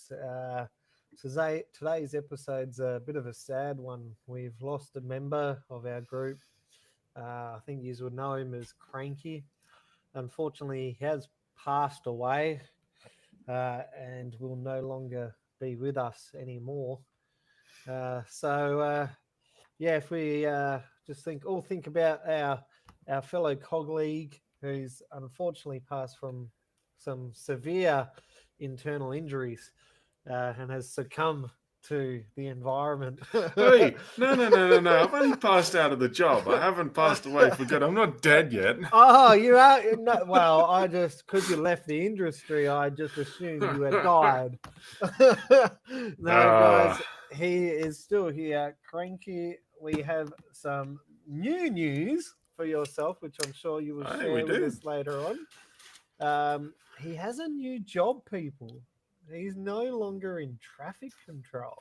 folks. Today's episode's a bit of a sad one. We've lost a member of our group. I think you would know him as Cranky. Unfortunately, he has passed away and will no longer be with us anymore. If we just think about our fellow colleague who's unfortunately passed from some severe internal injuries and has succumbed to the environment. Hey, no. I've only passed out of the job. I haven't passed away for good. I'm not dead yet. Oh, you are? No, well, because you left the industry, I just assumed you had died. No, guys, he is still here. Cranky, we have some new news for yourself, which I'm sure you will share with us later on. He has a new job, people. He's no longer in traffic control.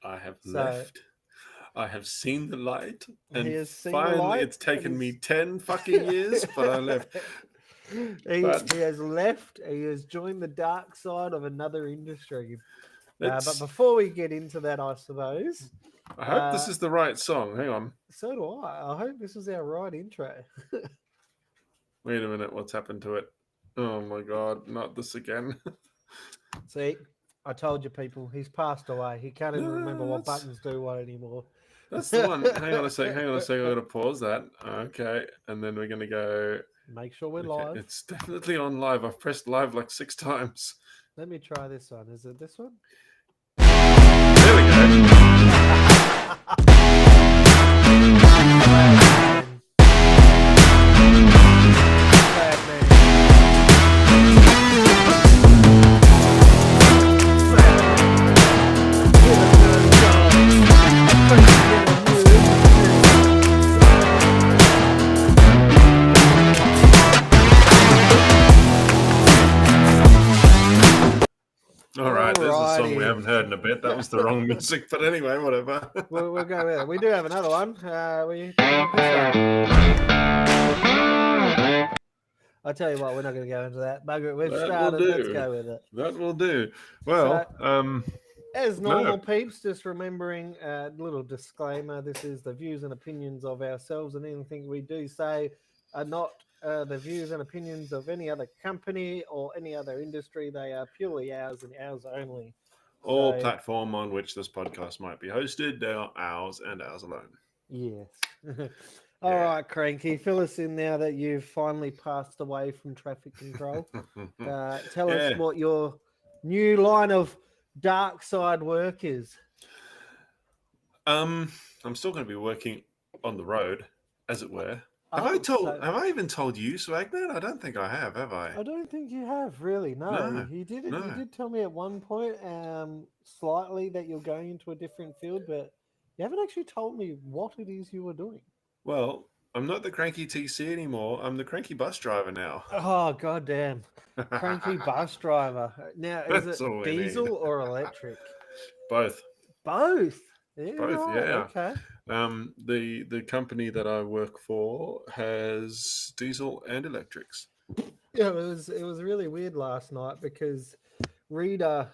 I have left. I have seen the light, and finally, it's taken me 10 fucking years, but I left. He has left. He has joined the dark side of another industry. But before we get into that, I suppose, I hope this is the right song. Hang on. So do I. I hope this is our right intro. Wait a minute. What's happened to it? Oh my God. Not this again. See, I told you, people, he's passed away. He can't even remember what buttons do what anymore. That's the one. Hang on a sec. I'm going to pause that. Okay. And then we're going to go. Make sure we're live. It's definitely on live. I've pressed live like 6 times. Let me try this one. Is it this one? There we go. All right, there's a song we haven't heard in a bit. That was the wrong music, but anyway, whatever. We'll go with it. We do have another one. I'll tell you what, we're not going to go into that. Bugger it, we've started. Let's go with it. That will do. Well, as normal, peeps, just remembering a little disclaimer. This is the views and opinions of ourselves, and anything we do say are not the views and opinions of any other company or any other industry. They are purely ours and ours only. All platform on which this podcast might be hosted, they are ours and ours alone. Yes. All right, Cranky, fill us in now that you've finally passed away from traffic control. Tell us what your new line of dark side work is. I'm still going to be working on the road, as it were. Have I even told you, Swagman? I don't think I have I? I don't think you have, really. No, you didn't. No. You did tell me at one point, slightly, that you're going into a different field, but you haven't actually told me what it is you were doing. Well, I'm not the Cranky TC anymore. I'm the Cranky bus driver now. Oh, goddamn. Cranky bus driver. Now, is it diesel or electric? Both. Both? Yeah, both, yeah. Okay. The company that I work for has diesel and electrics. Yeah, it was really weird last night because Rita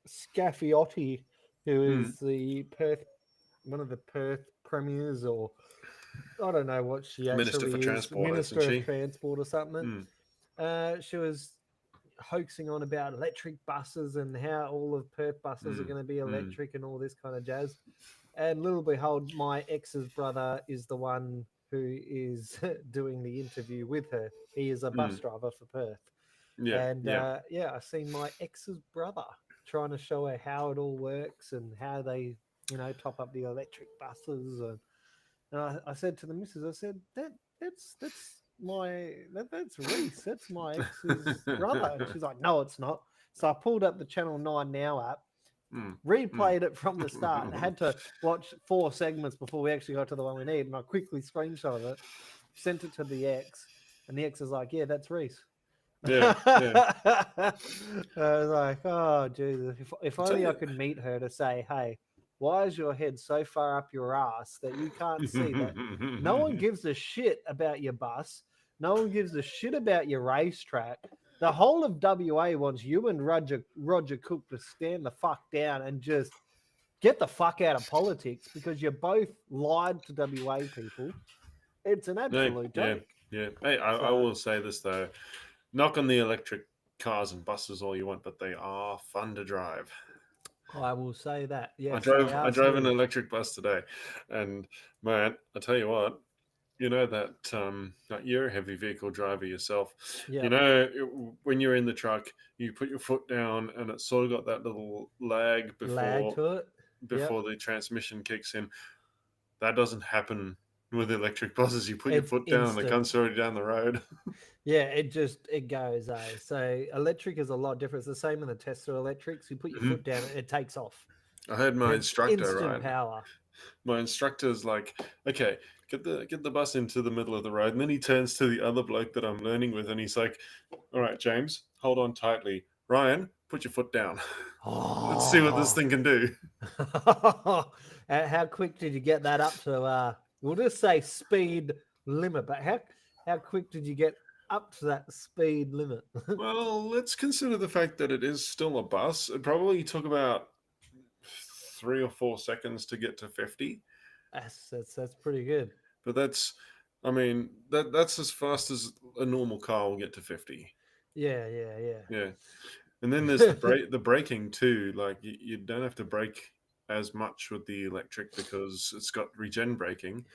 Scaffiotti, who is one of the Perth premiers, or I don't know what she actually Minister for Transport, Minister of Transport or something. She was hoaxing on about electric buses and how all of Perth buses are going to be electric and all this kind of jazz. And little behold, my ex's brother is the one who is doing the interview with her. He is a bus driver for Perth. I seen my ex's brother trying to show her how it all works and how they, top up the electric buses. And I said to the missus, I said, that's Reese. That's my ex's brother. And she's like, no, it's not. So I pulled up the Channel 9 Now app, replayed it from the start, and had to watch 4 segments before we actually got to the one we need. And I quickly screenshotted it, sent it to the ex, and the ex is like, yeah, that's Reese. Yeah. I was like, oh, Jesus. If only I could meet her to say, hey, why is your head so far up your ass that you can't see that? No one gives a shit about your bus. No one gives a shit about your racetrack. The whole of WA wants you and Roger Cook to stand the fuck down and just get the fuck out of politics because you both lied to WA people. It's an absolute joke. Yeah. Hey, I will say this though. Knock on the electric cars and buses all you want, but they are fun to drive. I will say that. Yes, I drove an electric bus today, and man, I tell you what, you know that you're a heavy vehicle driver yourself. Yep. You know, when you're in the truck, you put your foot down, and it's sort of got that little lag before the transmission kicks in. That doesn't happen with electric buses. You put your foot down, and the gun's already down the road. Yeah, it goes. So electric is a lot different. It's the same in the Tesla electrics. You put your foot down, and it takes off. I heard my instructor, instant power. My instructor's like, okay, get the bus into the middle of the road, and then he turns to the other bloke that I'm learning with, and he's like, all right, James, hold on tightly. Ryan, put your foot down. Let's see what this thing can do. How quick did you get that up to? We'll just say speed limit, but how quick did you get up to that speed limit? Well, let's consider the fact that it is still a bus. It probably took about 3 or 4 seconds to get to 50. That's pretty good. But that's as fast as a normal car will get to 50. Yeah. And then there's the braking too. Like you don't have to brake as much with the electric because it's got regen braking.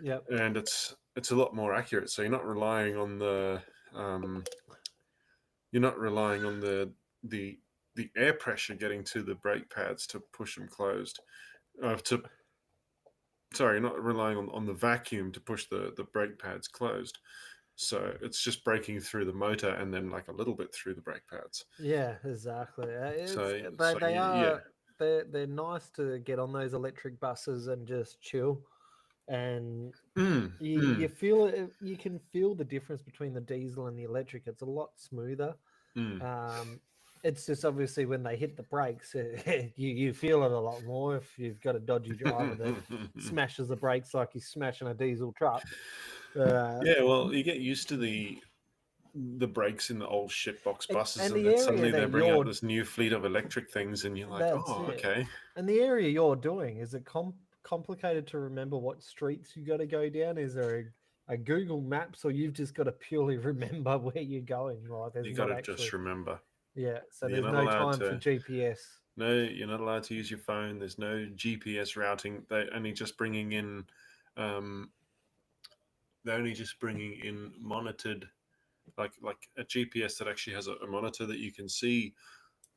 Yep. And it's a lot more accurate. So you're not relying on the the air pressure getting to the brake pads to push them closed. You're not relying on the vacuum to push the brake pads closed. So it's just braking through the motor and then like a little bit through the brake pads. Yeah, exactly. They're nice to get on those electric buses and just chill. And you feel it. You can feel the difference between the diesel and the electric. It's a lot smoother. It's just obviously when they hit the brakes, you feel it a lot more if you've got a dodgy driver that smashes the brakes like he's smashing a diesel truck. Yeah, well, you get used to the brakes in the old shitbox buses, and then suddenly they bring out this new fleet of electric things, and you're like, okay. And the area you're doing, is it complicated to remember what streets you got to go down? Is there a Google Maps, or you've just got to purely remember where you're going? Like, you got to just remember. Yeah, so there's no time for GPS. No, you're not allowed to use your phone. There's no GPS routing. They're only just bringing in monitored, like a GPS that actually has a monitor that you can see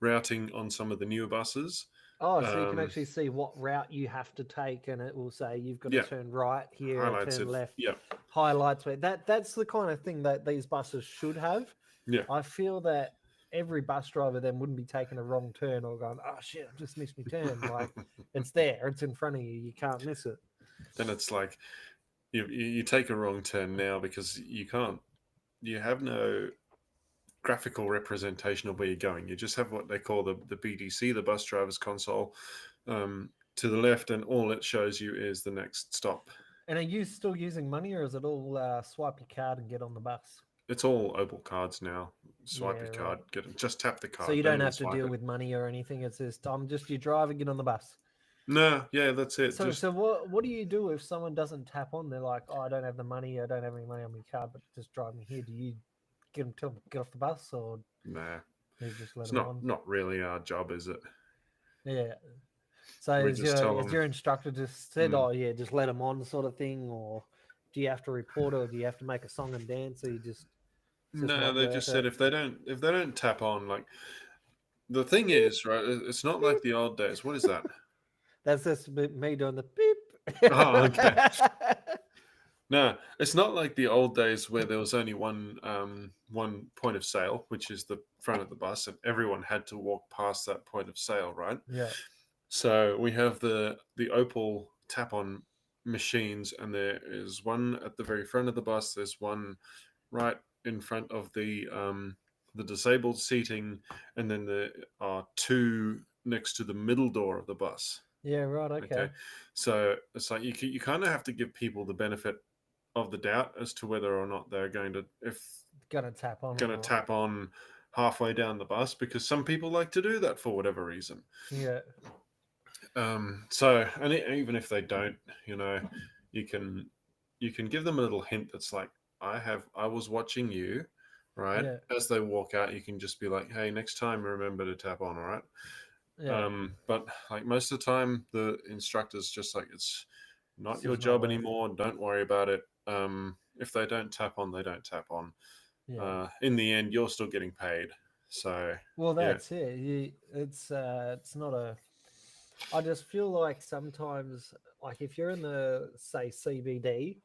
routing on some of the newer buses. Oh, so you can actually see what route you have to take, and it will say you've got to turn right here, turn left. Yeah, highlights where that's the kind of thing that these buses should have. Yeah, I feel that every bus driver then wouldn't be taking a wrong turn or going, oh shit, I just missed my turn. Like, it's there, it's in front of you, you can't miss it. Then it's like you take a wrong turn now because you have no graphical representation of where you're going. You just have what they call the BDC, the bus driver's console, to the left, and all it shows you is the next stop. And are you still using money, or is it all swipe your card and get on the bus? It's all Opal cards now. Swipe your card, just tap the card. So you don't have to deal with money or anything. It's just I'm just your driver, get on the bus. No, yeah, that's it. So what do you do if someone doesn't tap on? They're like, oh, I don't have the money. I don't have any money on my card, but just drive me here. Do you tell them to get off the bus, or nah? You just let it's them not really our job, is it? Yeah. So is your instructor just said, oh yeah, just let them on, sort of thing, or do you have to report, or do you have to make a song and dance, or you just no, they just said if they don't tap on, like, the thing is, right, it's not like the old days. What is that? That's just me doing the beep. Oh, okay. No, it's not like the old days where there was only one point of sale, which is the front of the bus, and everyone had to walk past that point of sale, right? Yeah. So we have the Opal tap-on machines, and there is one at the very front of the bus. There's one right in front of the disabled seating, and then there are two next to the middle door of the bus. Yeah, right. Okay. So it's like you kind of have to give people the benefit of the doubt as to whether or not they're going to tap on halfway down the bus, because some people like to do that for whatever reason. Yeah. So, and even if they don't, you know, you can give them a little hint that's like, I was watching you, right? Yeah. As they walk out, you can just be like, hey, next time remember to tap on, all right? Yeah. But like most of the time, the instructor's just like, it's not It's your just not job worth it. anymore. Don't worry about it. If they don't tap on, they don't tap on. Yeah. In the end, you're still getting paid. So Well, yeah. that's it. It's not a. I just feel like sometimes, like if you're in the say CBD,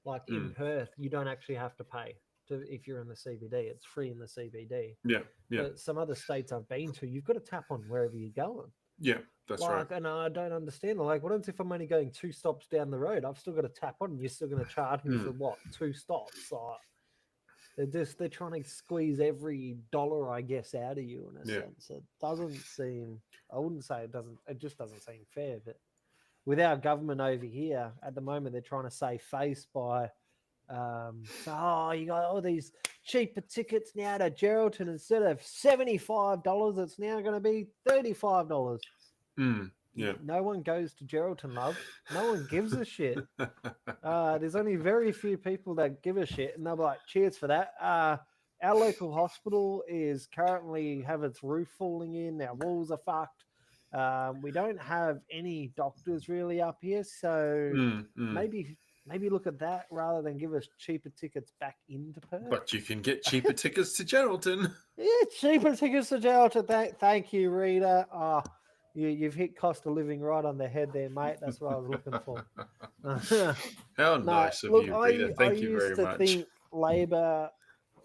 like in Perth, you don't actually have to pay to if you're in the CBD. It's free in the CBD. Yeah. But some other states I've been to, you've got to tap on wherever you're going. Yeah, that's right. Like, and I don't understand. Like, what happens if I'm only going 2 stops down the road? I've still got to tap on, and you're still going to charge me for what 2 stops? Like, they're trying to squeeze every dollar, I guess, out of you in a sense. It doesn't seem. I wouldn't say it doesn't. It just doesn't seem fair. But with our government over here at the moment, they're trying to save face by, so you got all these cheaper tickets now to Geraldton. Instead of $75, it's now going to be $35. Yeah. No one goes to Geraldton, love. No one gives a shit. There's only very few people that give a shit, and they'll be like, cheers for that. Our local hospital is currently have its roof falling in. Our walls are fucked. We don't have any doctors really up here, so maybe look at that rather than give us cheaper tickets back into Perth. But you can get cheaper tickets to Geraldton. Yeah, cheaper tickets to Geraldton. Thank you, Rita. You've hit cost of living right on the head there, mate. That's what I was looking for. How nice of you, Rita. Thank you very much. I used to think Labor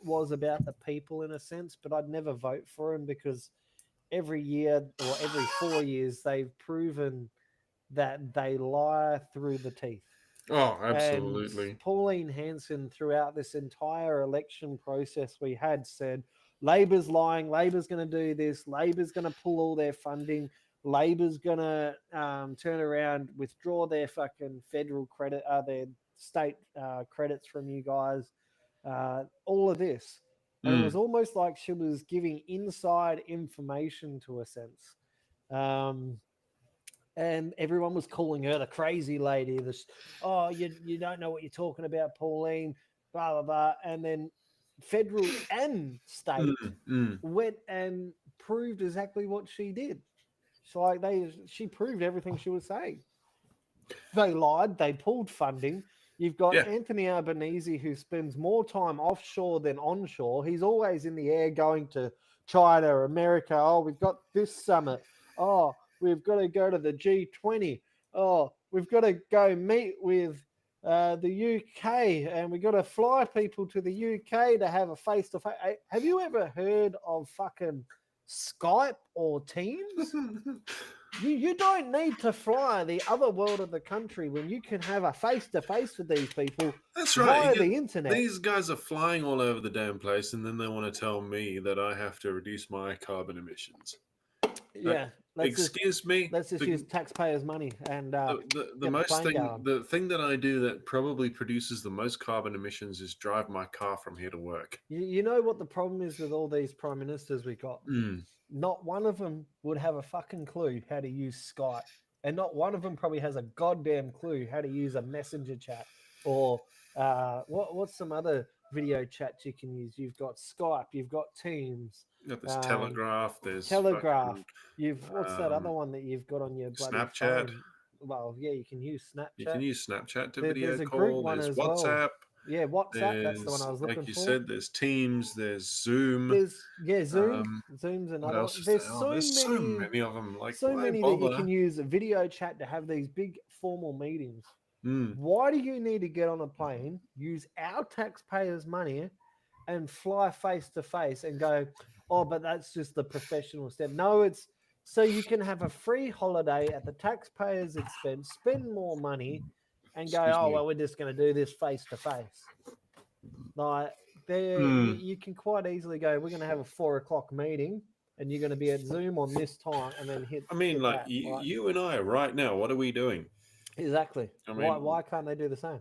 was about the people in a sense, but I'd never vote for him because every year or every 4 years they've proven that they lie through the teeth. Oh, absolutely. And Pauline Hanson, throughout this entire election process we had, said Labor's lying, Labor's going to do this, Labor's going to pull all their funding, Labor's going to turn around, withdraw their fucking federal credit, their state credits from you guys, all of this. And it was almost like she was giving inside information to a sense. And everyone was calling her the crazy lady. You don't know what you're talking about, Pauline, blah, blah, blah. And then federal and state went and proved exactly what she did. So she proved everything she was saying. They lied. They pulled funding. You've got Anthony Albanese, who spends more time offshore than onshore. He's always in the air going to China, America. Oh, we've got this summit. Oh, we've got to go to the G20. Oh, we've got to go meet with the UK, and we've got to fly people to the UK to have a face-to-face. Have you ever heard of fucking Skype or Teams? You don't need to fly the other world of the country when you can have a face-to-face with these people. That's right. Via the internet. These guys are flying all over the damn place, and then they want to tell me that I have to reduce my carbon emissions. Yeah. Excuse me. Let's just use taxpayers' money and the thing that I do that probably produces the most carbon emissions is drive my car from here to work. You know what the problem is with all these prime ministers we got? Not one of them would have a fucking clue how to use Skype, and not one of them probably has a goddamn clue how to use a messenger chat or what's some other video chats you can use. You've got Skype, you've got Teams. There's Telegraph. There's Telegraph. What's that other one that you've got on your bloody Snapchat? Phone? Well, yeah, you can use Snapchat. You can use Snapchat to There's video a group call. one There's as WhatsApp. well. Yeah, WhatsApp. That's the one I was looking for. Like you said, there's Teams. There's Zoom. Zoom. Zoom's another one. There's so many of them. Like so many that you can use a video chat to have these big formal meetings. Why do you need to get on a plane, use our taxpayers' money, and fly face to face and go, oh, but that's just the professional step? No, it's so you can have a free holiday at the taxpayers' expense, spend more money, and go, well, we're just going to do this face to face. Like, you can quite easily go, we're going to have a 4:00 meeting, and you're going to be at Zoom on this time, and then hit. I mean, like you and I right now, what are we doing? Exactly. I mean, why can't they do the same?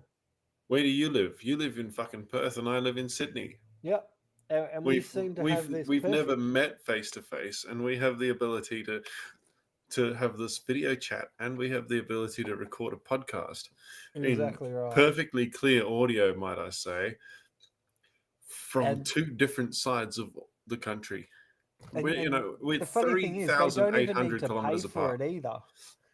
Where do you live? You live in fucking Perth, and I live in Sydney. Yep. and we seem to have this. We've never met face to face, and we have the ability to have this video chat, and we have the ability to record a podcast Exactly in right. perfectly clear audio, might I say, from two different sides of the country. We're 3,800 kilometers apart. It either.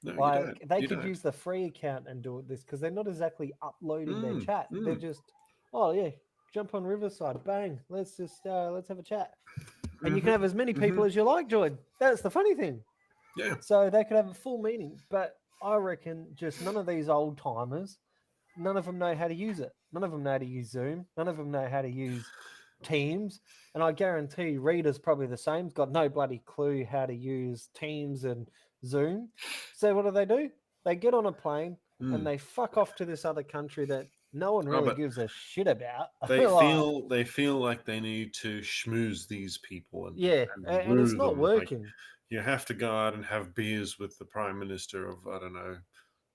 No, like they could use the free account and do this because they're not exactly uploading their chat. They're just, oh yeah, jump on Riverside, bang, let's have a chat, and you can have as many people as you like join. That's the funny thing. Yeah. So they could have a full meeting, but I reckon just none of these old timers, none of them know how to use it. None of them know how to use Zoom. None of them know how to use Teams. And I guarantee Rita's probably the same. He's got no bloody clue how to use Teams and Zoom. So what do? They get on a plane and they fuck off to this other country that no one really gives a shit about. They feel like they need to schmooze these people. And it's not working. Like, you have to go out and have beers with the prime minister of, I don't know,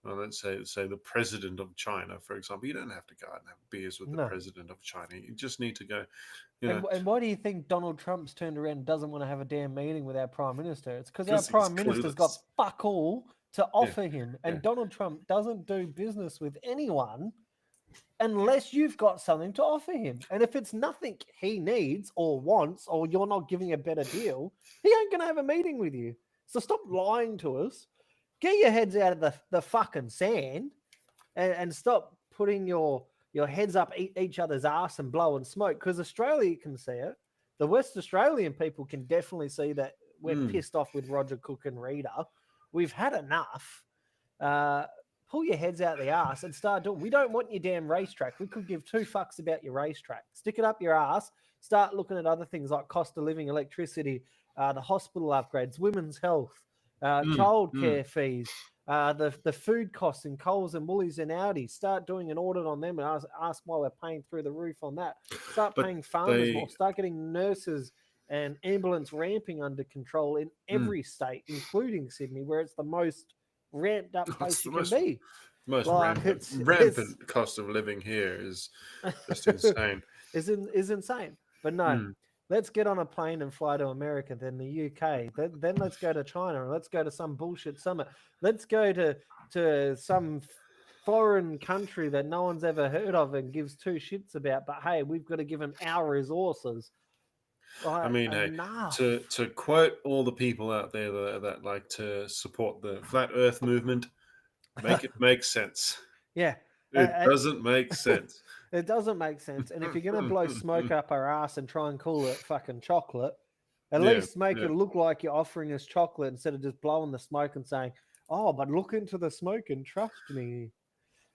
well, let's say the president of China, for example. You don't have to go out and have beers with the president of China. You just need to go. And why do you think Donald Trump's turned around and doesn't want to have a damn meeting with our prime minister? It's because our prime minister's got fuck all to offer him. And Donald Trump doesn't do business with anyone unless you've got something to offer him. And if it's nothing he needs or wants, or you're not giving a better deal, he ain't going to have a meeting with you. So stop lying to us. Get your heads out of the fucking sand and stop putting your heads up each other's ass and blowing smoke, because Australia can see it. The West Australian people can definitely see that we're pissed off with Roger Cook and Rita. We've had enough. Pull your heads out the ass and start doing. We don't want your damn racetrack. We could give two fucks about your racetrack. Stick it up your ass. Start looking at other things like cost of living, electricity, the hospital upgrades, women's health, childcare fees, the food costs in Coles and Woolies and Audi. Start doing an audit on them and ask why we're paying through the roof on that. Start paying farmers more. Start getting nurses and ambulance ramping under control in every state, including Sydney, where it's the most ramped up place you can be. Most rampant cost of living here is just insane. is insane. But no, let's get on a plane and fly to America, then the UK, then let's go to China, and let's go to some bullshit summit. Let's go to some foreign country that no one's ever heard of and gives two shits about, but hey, we've got to give them our resources. I mean, to quote all the people out there that like to support the flat Earth movement, make it make sense. Yeah, it doesn't make sense. It doesn't make sense. And if you're going to blow smoke up our ass and try and call it fucking chocolate, at least make it look like you're offering us chocolate instead of just blowing the smoke and saying, "Oh, but look into the smoke and trust me."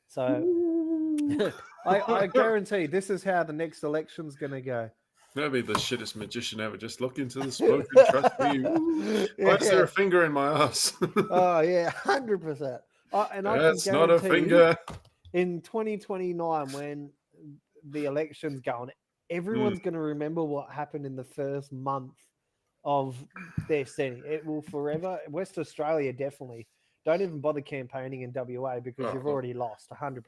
So I guarantee this is how the next election's going to go. That'd be the shittest magician ever. Just look into the smoke and trust me. Why is there a finger in my ass? Oh, yeah, 100%. And that's not a finger. In 2029, when the election's going, everyone's going to remember what happened in the first month of their setting. It will forever. West Australia, definitely. Don't even bother campaigning in WA because you've already lost 100%.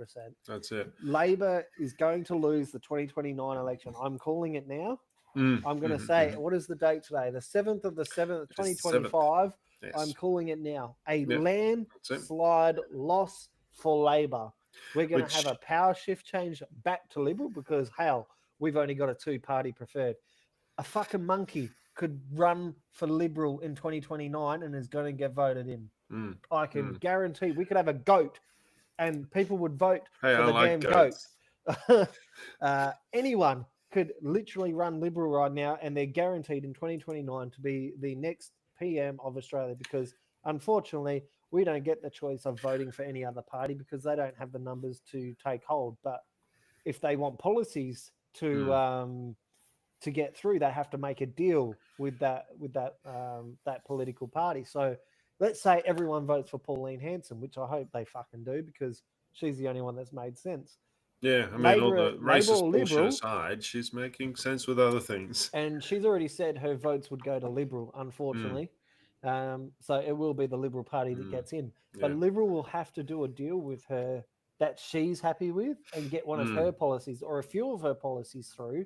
That's it. Labor is going to lose the 2029 election. I'm calling it now. I'm going to say, what is the date today? The 7th of the 7th, 2025. Yes. I'm calling it now. A landslide loss for Labor. We're going to have a power shift change back to Liberal because, hell, we've only got a two-party preferred. A fucking monkey could run for Liberal in 2029 and is going to get voted in. I can guarantee we could have a goat and people would vote for the damn goat. Anyone could literally run Liberal right now and they're guaranteed in 2029 to be the next PM of Australia because, unfortunately, we don't get the choice of voting for any other party because they don't have the numbers to take hold. But if they want policies to get through, they have to make a deal with that political party. So let's say everyone votes for Pauline Hanson, which I hope they fucking do because she's the only one that's made sense. Yeah, I mean, all the racist bullshit aside, she's making sense with other things. And she's already said her votes would go to Liberal, unfortunately. So it will be the Liberal Party that gets in. But Liberal will have to do a deal with her that she's happy with and get one of her policies or a few of her policies through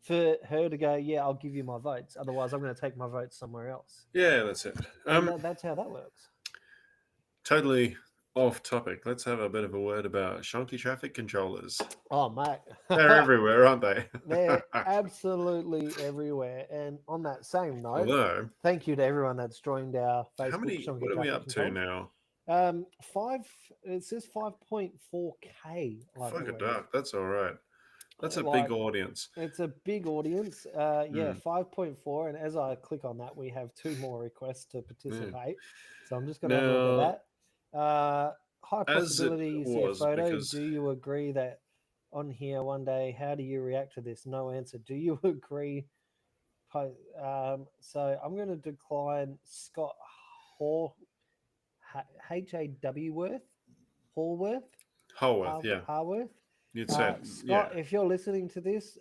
for her to go, yeah, I'll give you my votes. Otherwise, I'm going to take my votes somewhere else. Yeah, that's it. And that's how that works. Totally off topic. Let's have a bit of a word about Shonky traffic controllers. Oh, mate. They're everywhere, aren't they? They're absolutely everywhere. And on that same note, thank you to everyone that's joined our Facebook. What are we up to now? It says 5.4K. Fuck a duck. That's all right. That's a big audience. It's a big audience. 5.4. And as I click on that, we have 2 more requests to participate. So I'm just going to have a look at that. High possibility you see a photo. Do you agree that on here one day, how do you react to this? No answer. Do you agree? So I'm going to decline Scott H-A-W-Worth. Hallworth, yeah. Harworth. You'd say, Scott, if you're listening to this,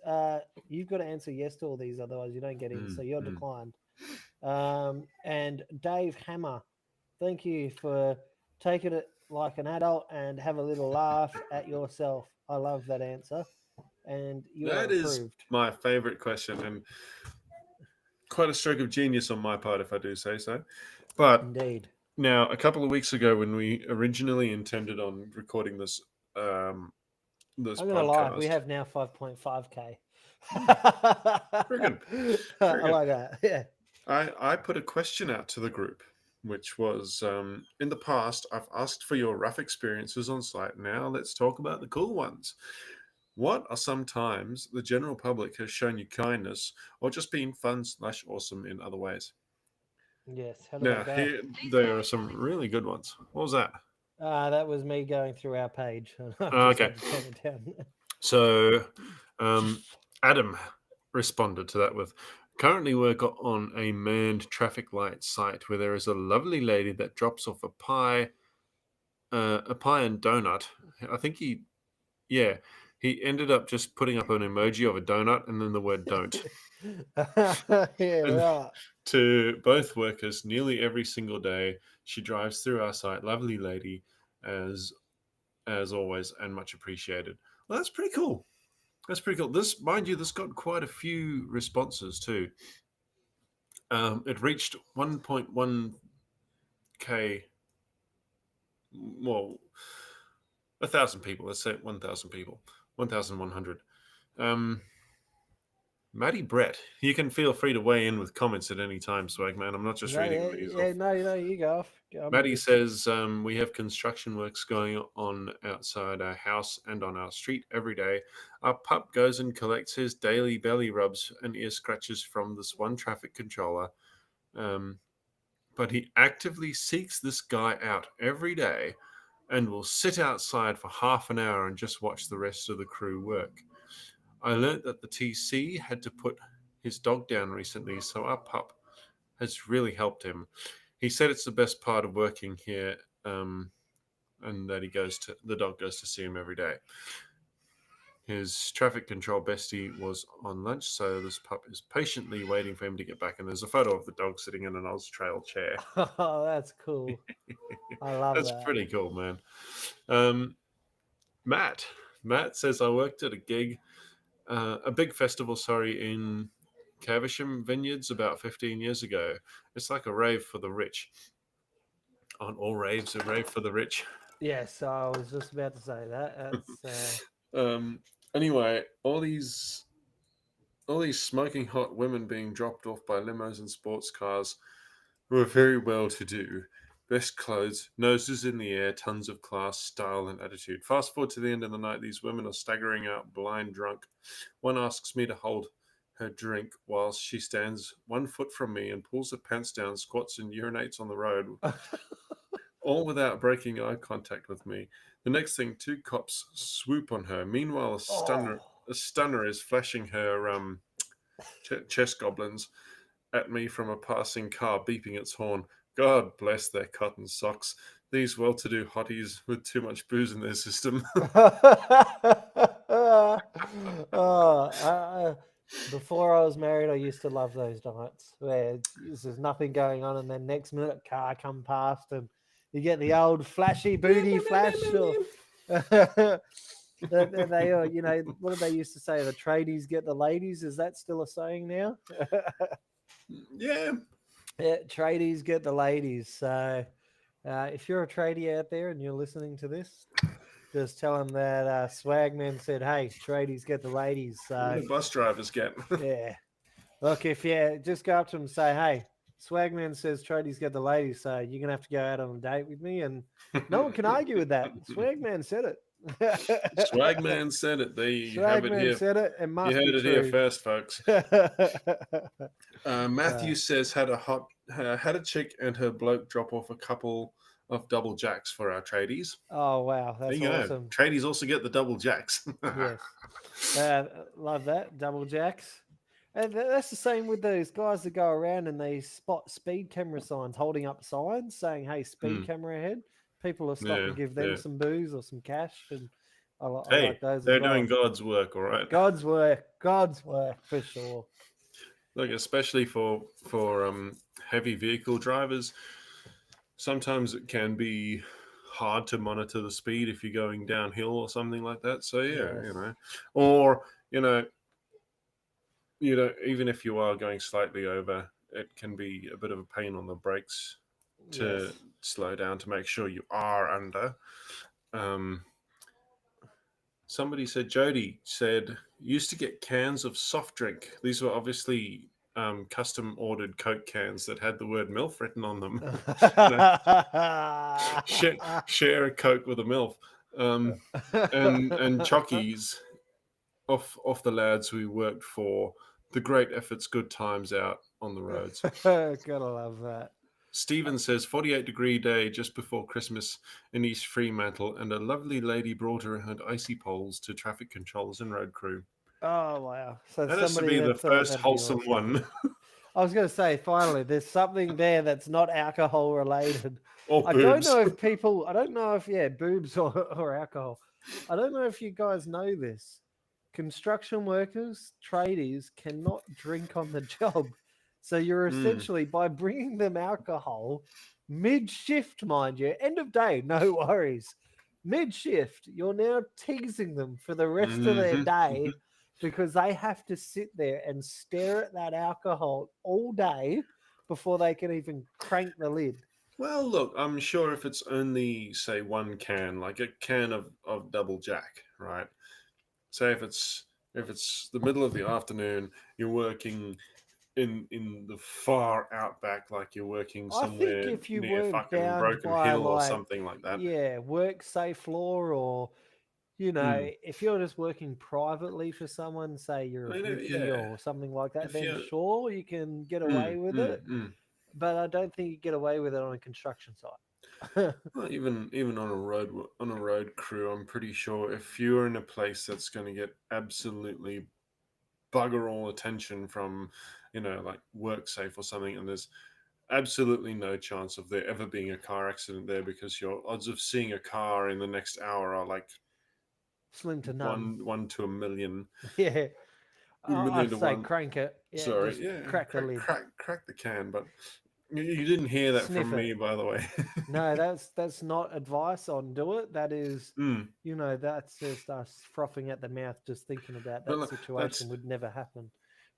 you've got to answer yes to all these, otherwise you don't get in. So you're declined. And Dave Hammer, thank you for taking it like an adult and have a little laugh at yourself. I love that answer. And that is my favorite question, and quite a stroke of genius on my part, if I do say so. But indeed. Now, a couple of weeks ago, when we originally intended on recording this, I'm going to lie, we have now 5.5K. Very good. I like that. Yeah. I put a question out to the group, which was, in the past, I've asked for your rough experiences on site. Now let's talk about the cool ones. What are some times the general public has shown you kindness or just been fun/awesome in other ways? Yes. Now, here there are some really good ones. What was that? That was me going through our page. Okay. So, Adam responded to that with, currently work on a manned traffic light site where there is a lovely lady that drops off a pie and donut. I think he ended up just putting up an emoji of a donut and then the word don't. Right. To both workers nearly every single day. She drives through our site. Lovely lady, as always, and much appreciated. Well, that's pretty cool. This, mind you, this got quite a few responses too. It reached 1.1K. Well, 1,000 people. Let's say 1,000 people. 1,100. Maddie Brett, you can feel free to weigh in with comments at any time, Swagman. I'm not just reading these. No, you go off. Maddie says, we have construction works going on outside our house and on our street every day. Our pup goes and collects his daily belly rubs and ear scratches from this one traffic controller. But he actively seeks this guy out every day and will sit outside for half an hour and just watch the rest of the crew work. I learnt that the TC had to put his dog down recently, so our pup has really helped him. He said it's the best part of working here, and that the dog goes to see him every day. His traffic control bestie was on lunch, so this pup is patiently waiting for him to get back. And there's a photo of the dog sitting in an Austrail chair. Oh, that's cool. I love that. That's pretty cool, man. Matt says, I worked at a big festival, in Caversham Vineyards about 15 years ago. It's like a rave for the rich. Aren't all raves a rave for the rich? Yes, I was just about to say that. That's, anyway, all these smoking hot women being dropped off by limos and sports cars who are very well to do. Best clothes, noses in the air, tons of class, style, and attitude. Fast forward to the end of the night, these women are staggering out blind drunk. One asks me to hold her drink whilst she stands 1 foot from me and pulls her pants down, squats and urinates on the road, all without breaking eye contact with me. The next thing, 2 cops swoop on her. Meanwhile, a stunner is flashing her chest goblins at me from a passing car, beeping its horn. God bless their cotton socks. These well-to-do hotties with too much booze in their system. Before I was married, I used to love those nights where there's nothing going on, and then next minute, car come past, and you get the old flashy booty flash. They are, what did they used to say? The tradies get the ladies. Is that still a saying now? Yeah. Yeah, tradies get the ladies. So if you're a tradie out there and you're listening to this, just tell them that Swagman said, hey, tradies get the ladies. What So do bus drivers get? yeah. Look, just go up to them and say, hey, Swagman says tradies get the ladies, so you're going to have to go out on a date with me. And no one can argue with that. Swagman said it. Swagman said it. There you have it Swagman here. said it. It must You be heard it true. here first, folks. Matthew says had a chick and her bloke drop off a couple of double jacks for our tradies. Oh wow, that's awesome. Tradies also get the double jacks. Yes, love that double jacks. And that's the same with those guys that go around and they spot speed camera signs, holding up signs saying, "Hey, speed camera ahead." People will stop and give them some booze or some cash, and I like those. They're doing God's work, all right. God's work for sure. Look, especially for heavy vehicle drivers, sometimes it can be hard to monitor the speed if you're going downhill or something like that. So or even if you are going slightly over, it can be a bit of a pain on the brakes to slow down to make sure you are under. Somebody said, Jody said, used to get cans of soft drink. These were obviously custom ordered Coke cans that had the word MILF written on them. Share a Coke with a MILF. And chockies off the lads who worked for the great efforts, good times out on the roads. Gotta love that. Stephen says 48-degree day just before Christmas in East Fremantle, and a lovely lady brought around icy poles to traffic controllers and road crew. Oh wow! So that has to be the first wholesome one. I was going to say, finally, there's something there that's not alcohol related. Or I boobs. I don't know if boobs or alcohol. I don't know if you guys know this. Construction workers, tradies cannot drink on the job. So you're essentially, by bringing them alcohol, mid-shift, mind you, end of day, no worries. Mid-shift, you're now teasing them for the rest of their day because they have to sit there and stare at that alcohol all day before they can even crank the lid. Well, look, I'm sure if it's only, say, one can, like a can of double jack, right? Say if it's the middle of the afternoon, you're working in the far outback, like you're working somewhere near fucking Broken Hill or something like that. Yeah, work safe law, or if you're just working privately for someone, say you're a bookie or something like that, then sure you can get away with it. But I don't think you get away with it on a construction site. Well, even on a road crew, I'm pretty sure if you're in a place that's going to get absolutely bugger all attention from, like WorkSafe or something, and there's absolutely no chance of there ever being a car accident there because your odds of seeing a car in the next hour are like slim to none. 1 to 1,000,000. Yeah. I'd say crank it. Yeah, sorry, crack the lid. Crack the can, but you didn't hear that from me, by the way. No, that's not advice on do it. That is, that's just us frothing at the mouth just thinking about that situation would never happen.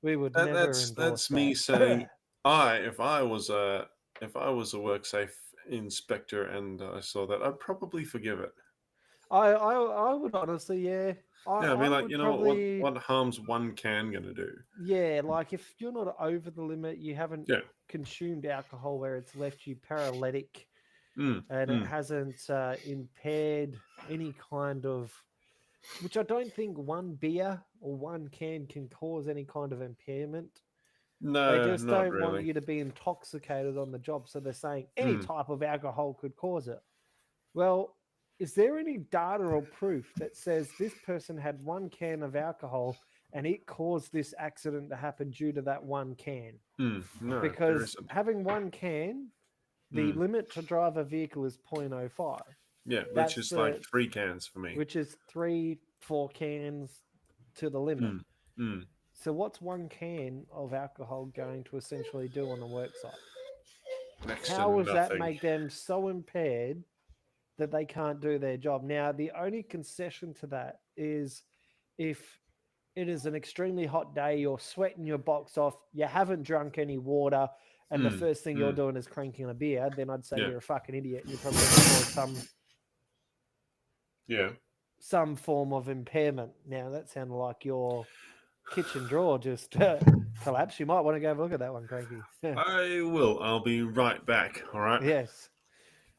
We would never endorse that's that. me saying, if I was a WorkSafe inspector and I saw that, I'd probably forgive it. I would honestly, yeah. I mean, like, what harm's one can going to do? Yeah, like if you're not over the limit, you haven't consumed alcohol where it's left you paralytic and it hasn't impaired any kind of, which I don't think one beer or one can cause any kind of impairment. No, they just don't really. want you to be intoxicated on the job. So they're saying any type of alcohol could cause it. Well, is there any data or proof that says this person had one can of alcohol and it caused this accident to happen due to that one can? No, because having one can, the limit to drive a vehicle is 0.05. Yeah, which is like 3 cans for me. Which is 3-4 cans to the limit. So what's one can of alcohol going to essentially do on the work site? How does that make them so impaired that they can't do their job. Now, the only concession to that is if it is an extremely hot day, you're sweating your box off, you haven't drunk any water, and the first thing you're doing is cranking a beer, then I'd say you're a fucking idiot. You're probably going to cause some form of impairment. Now, that sounded like your kitchen drawer just collapsed. You might want to go have a look at that one, Cranky. I will. I'll be right back. All right. Yes.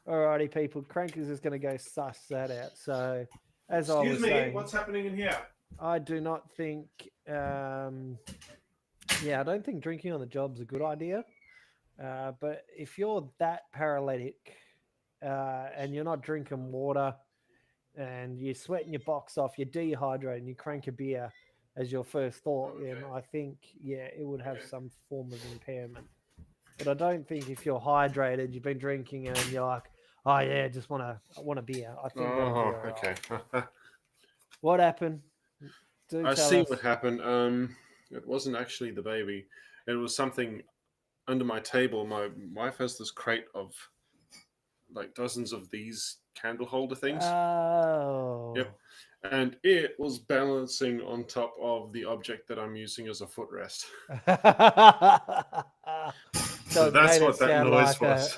Alrighty, people. Cranky's is going to go suss that out. So, as I was saying, what's happening in here? I do not think. I don't think drinking on the job's a good idea. But if you're that paralytic and you're not drinking water and you're sweating your box off, you're dehydrated, and you crank a beer as your first thought, then I think, it would have some form of impairment. But I don't think if you're hydrated, you've been drinking, and you're like, oh yeah, I want a beer. I think. Okay. What happened? I see what happened. It wasn't actually the baby. It was something under my table. My wife has this crate of like dozens of these candle holder things. Oh. Yep. And it was balancing on top of the object that I'm using as a footrest. So that's what that noise was.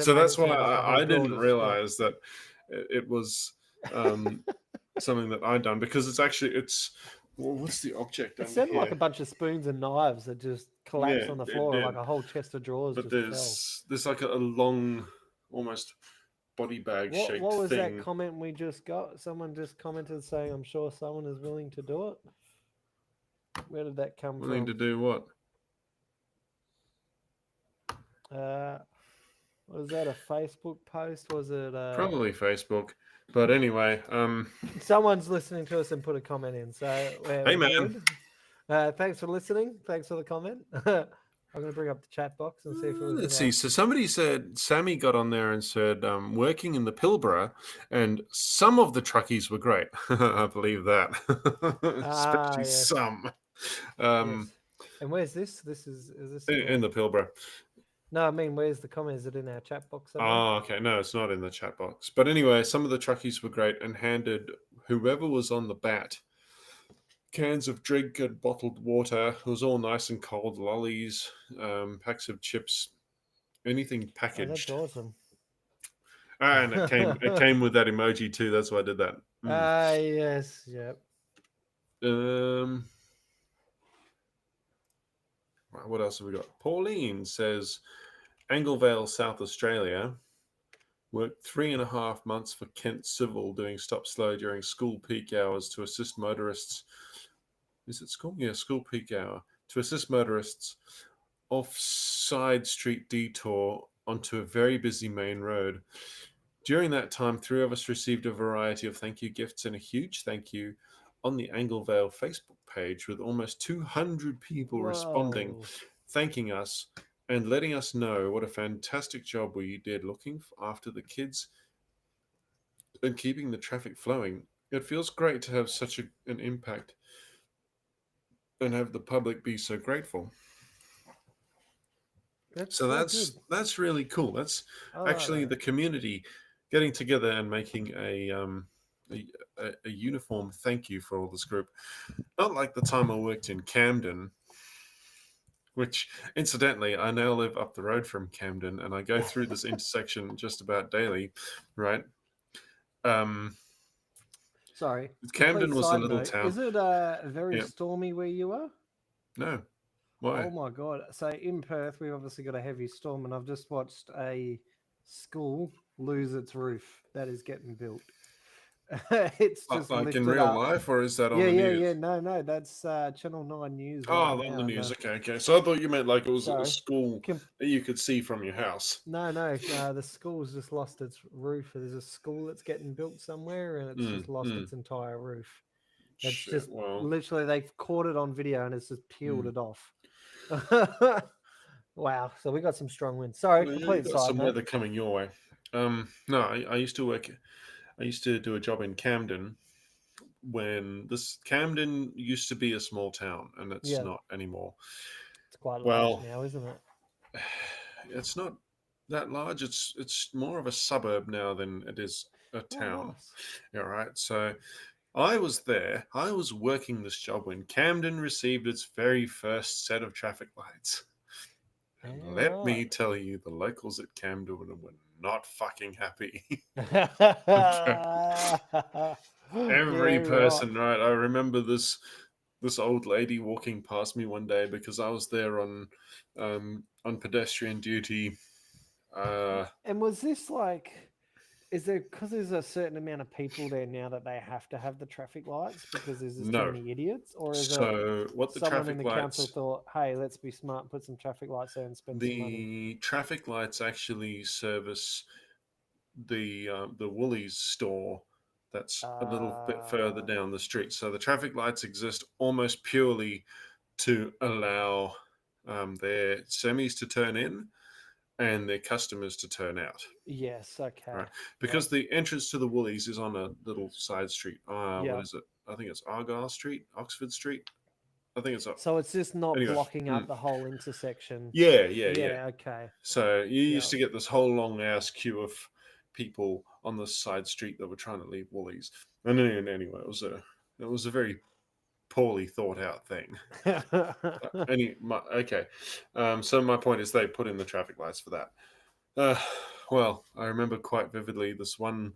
So that's why I didn't realize that it was something that I'd done, because it's what's the object? It sounded like a bunch of spoons and knives that just collapsed on the floor, like a whole chest of drawers. But there's like a long, almost body bag shaped thing. What was that comment we just got? Someone just commented saying, "I'm sure someone is willing to do it." Where did that come from? Willing to do what? Was that a Facebook post? Was it probably Facebook? But anyway, someone's listening to us and put a comment in. So hey man, thanks for listening. Thanks for the comment. I'm going to bring up the chat box and see if it was. Let's see. So somebody said, Sammy got on there and said, working in the Pilbara, and some of the truckies were great. I believe that, especially some. Yes. And where's this? Is this in the Pilbara? No, I mean, where's the comment? Is it in our chat box? Oh, okay. No, it's not in the chat box. But anyway, some of the truckies were great and handed whoever was on the bat cans of drink and bottled water. It was all nice and cold. Lollies, packs of chips, anything packaged. Oh, that's awesome. And it came with that emoji too. That's why I did that. Yes, yep. What else have we got? Pauline says, Anglevale, South Australia, worked 3.5 months for Kent Civil doing stop slow during school peak hours to assist motorists. Is it school? Yeah, school peak hour. To assist motorists off side street detour onto a very busy main road. During that time, 3 of us received a variety of thank you gifts and a huge thank you on the Anglevale Facebook page, with almost 200 people responding, thanking us and letting us know what a fantastic job we did looking after the kids and keeping the traffic flowing. It feels great to have such an impact and have the public be so grateful. That's really cool. That's actually the community getting together and making a uniform thank you for all this group. Not like the time I worked in Camden, which incidentally, I now live up the road from Camden and I go through this intersection just about daily, right? Sorry. Camden was a little town. Is it very stormy where you are? No. Why? Oh my God. So in Perth, we've obviously got a heavy storm, and I've just watched a school lose its roof that is getting built. It's just like in real life, or is that on the news? Yeah. No, that's Channel 9 News. Oh, on the news. Okay. So I thought you meant like it was a school that you could see from your house. No. The school's just lost its roof. There's a school that's getting built somewhere, and it's just lost its entire roof. It's literally they've caught it on video, and it's just peeled it off. Wow. So we got some strong winds. Sorry, complete side. Some weather coming your way. No, I used to do a job in Camden when Camden used to be a small town, and it's not anymore. It's quite large now, isn't it? It's not that large. It's more of a suburb now than it is a town. Nice. All right, so I was there. I was working this job when Camden received its very first set of traffic lights. And let me tell you, the locals at Camden were not fucking happy. Every person, right? I remember this old lady walking past me one day because I was there on pedestrian duty. And was this like, is there, because there's a certain amount of people there now that they have to have the traffic lights because there's just too many idiots? Or is what the someone traffic in the lights, council thought, hey, let's be smart and put some traffic lights there and spend some money? The traffic lights actually service the Woolies store that's a little bit further down the street. So the traffic lights exist almost purely to allow their semis to turn in and their customers to turn out. Yes, okay. Right. Because the entrance to the Woolies is on a little side street. What is it? I think it's Argyle Street, Oxford Street. I think it's up. So it's just not blocking up the whole intersection. Yeah. Okay. So you used to get this whole long ass queue of people on the side street that were trying to leave Woolies. And anyway, it was a very poorly thought out thing. Okay. So my point is they put in the traffic lights for that. Well, I remember quite vividly this one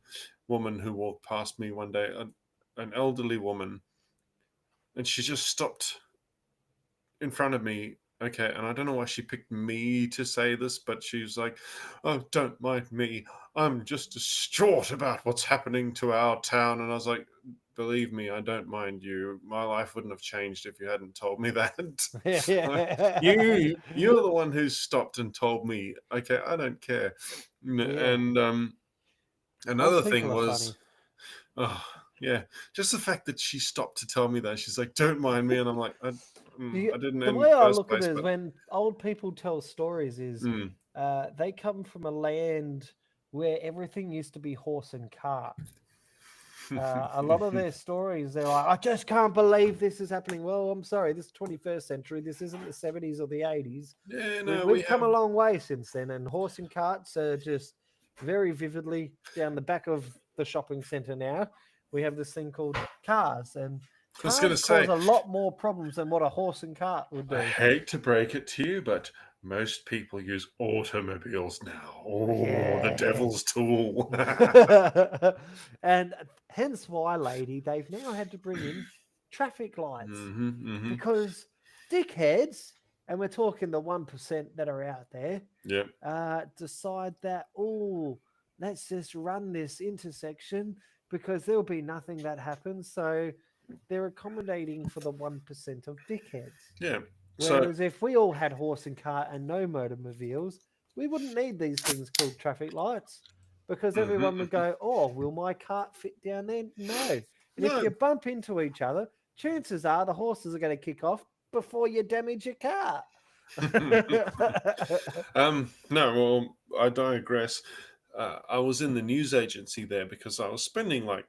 woman who walked past me one day, an elderly woman, and she just stopped in front of me. Okay, and I don't know why she picked me to say this, but she was like, "Oh, don't mind me. I'm just distraught about what's happening to our town." And I was like, "Believe me, I don't mind you. My life wouldn't have changed if you hadn't told me that." You're the one who stopped and told me. Okay, I don't care. And another thing was, just the fact that she stopped to tell me that. She's like, "Don't mind me," and I'm like, I didn't. The way I look at it is when old people tell stories is they come from a land where everything used to be horse and cart. A lot of their stories, they're like, "I just can't believe this is happening." Well, I'm sorry, this is 21st century. This isn't the 70s or the 80s. Yeah, no, we've come a long way since then, and horse and carts are just very vividly down the back of the shopping centre now. We have this thing called cars, and cars cause a lot more problems than what a horse and cart would do. I hate to break it to you, but most people use automobiles now. The devil's tool. And hence why, lady, they've now had to bring in traffic lights because dickheads, and we're talking the 1% that are out there, decide that, let's just run this intersection because there'll be nothing that happens. So they're accommodating for the 1% of dickheads. Yeah. Whereas if we all had horse and cart and no motomobiles, we wouldn't need these things called traffic lights because everyone would go, will my cart fit down there? No. And if you bump into each other, chances are the horses are going to kick off before you damage your car. No, well, I digress. I was in the news agency there because I was spending like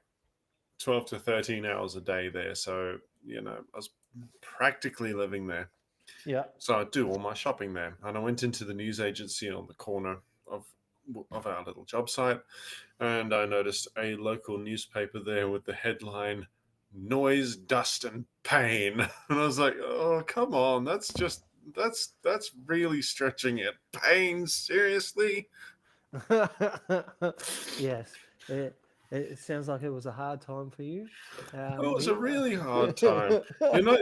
12 to 13 hours a day there. So, I was practically living there. Yeah. So I do all my shopping there. And I went into the news agency on the corner of our little job site. And I noticed a local newspaper there with the headline, "Noise, Dust and Pain." And I was like, oh, come on. That's really stretching it. Pain, seriously? Yes. It sounds like it was a hard time for you. It was a really hard time.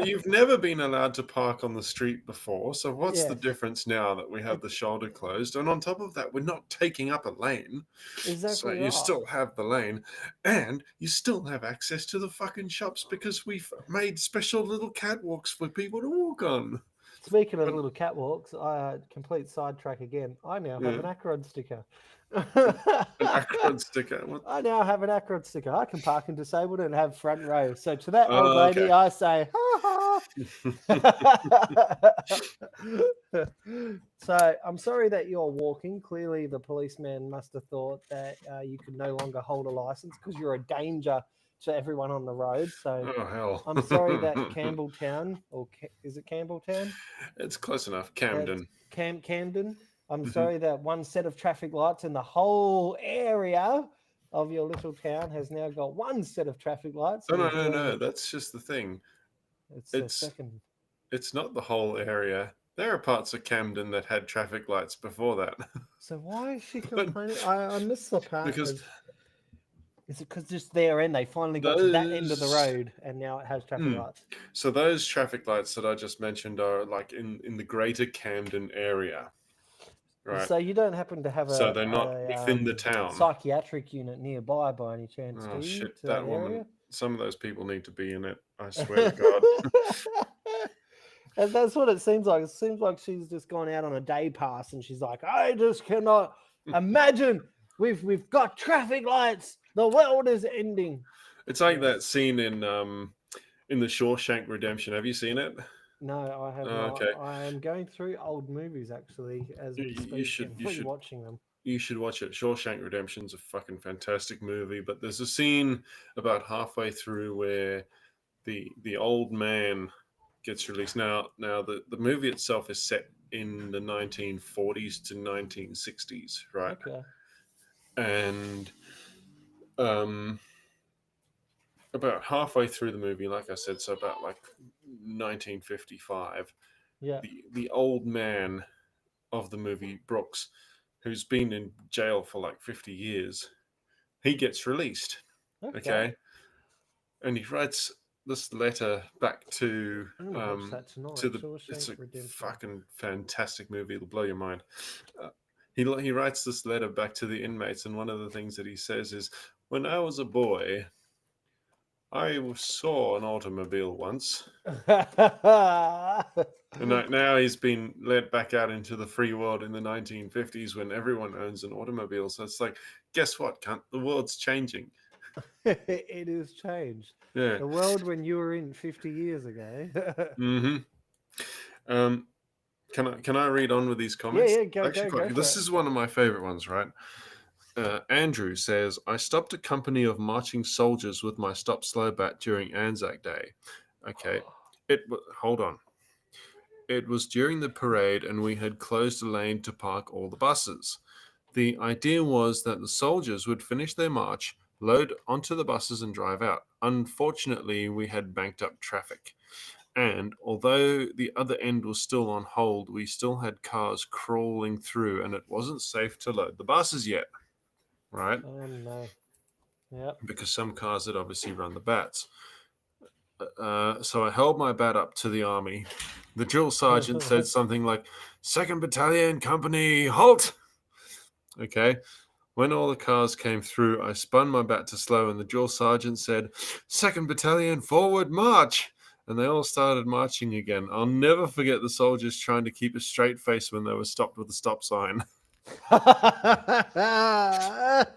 You've never been allowed to park on the street before. So what's the difference now that we have the shoulder closed? And on top of that, we're not taking up a lane. Exactly. So you still have the lane and you still have access to the fucking shops because we've made special little catwalks for people to walk on. Speaking of little catwalks, complete sidetrack again. I now have an Acron sticker. An Acron sticker? What? I now have an Acron sticker. I can park in disabled and have front row. So to that old lady, I say, ha ha. So I'm sorry that you're walking. Clearly, the policeman must have thought that you could no longer hold a license because you're a danger to everyone on the road. So hell. I'm sorry that Campbelltown, is it Campbelltown? It's close enough. Camden. Camden. I'm sorry that one set of traffic lights in the whole area of your little town has now got one set of traffic lights. Oh, no. That's just the thing. It's the second. It's not the whole area. There are parts of Camden that had traffic lights before that. So why is she complaining? I missed the part. Because is it because just their end, they finally got to that end of the road and now it has traffic lights? So those traffic lights that I just mentioned are like in the greater Camden area. Right. So you don't happen to have so they're not within the town. Psychiatric unit nearby by any chance, do you? Shit, that woman. Area? Some of those people need to be in it. I swear to God. And that's what it seems like. It seems like she's just gone out on a day pass and she's like, I just cannot imagine we've got traffic lights. The world is ending. It's like that scene in the Shawshank Redemption. Have you seen it? No, I have not. Okay. I am going through old movies actually as we speak. You should watching them. You should watch it. Shawshank Redemption's a fucking fantastic movie, but there's a scene about halfway through where the old man gets released. Now the movie itself is set in the 1940s to 1960s, right? Okay. And about halfway through the movie, like I said, so about like 1955, the old man of the movie, Brooks, who's been in jail for like 50 years, he gets released. Okay. And he writes this letter back to it's a fucking fantastic movie. It'll blow your mind. He writes this letter back to the inmates, and one of the things that he says is, when I was a boy, I saw an automobile once. And now he's been led back out into the free world in the 1950s when everyone owns an automobile. So it's like, guess what, cunt? The world's changing. It has changed. Yeah. The world when you were in 50 years ago. Can I read on with these comments? Yeah, go. This is one of my favorite ones, right? Andrew says, I stopped a company of marching soldiers with my stop slow bat during Anzac Day. Okay. Hold on. It was during the parade and we had closed a lane to park all the buses. The idea was that the soldiers would finish their march, load onto the buses and drive out. Unfortunately, we had banked up traffic. And although the other end was still on hold, we still had cars crawling through and it wasn't safe to load the buses yet. Right? Oh, no. Yeah. Because some cars had obviously run the bats. So I held my bat up to the army. The drill sergeant said something like, 2nd Battalion Company, halt! Okay. When all the cars came through, I spun my bat to slow and the drill sergeant said, 2nd Battalion, forward, march! And they all started marching again. I'll never forget the soldiers trying to keep a straight face when they were stopped with a stop sign. I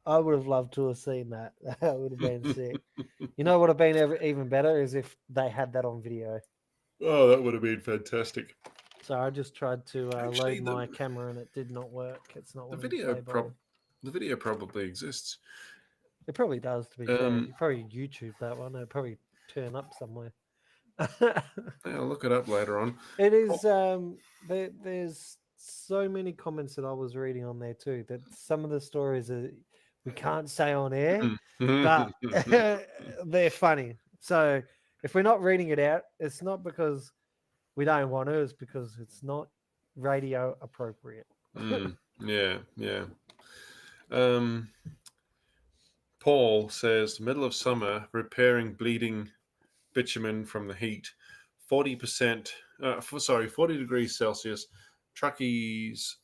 would have loved to have seen that. That would have been sick. You know what would have been even better is if they had that on video. Oh, that would have been fantastic. So I just tried to load my camera and it did not work. It's not the video. The video probably exists. It probably does. To be fair, you probably YouTube that one. It'll probably turn up somewhere. I'll look it up later on. It is. There's so many comments that I was reading on there too. That some of the stories are we can't say on air, but they're funny. So if we're not reading it out, it's not because we don't want to. It's because it's not radio appropriate. Yeah. Paul says, middle of summer, repairing bleeding bitumen from the heat, 40 degrees Celsius. Truckies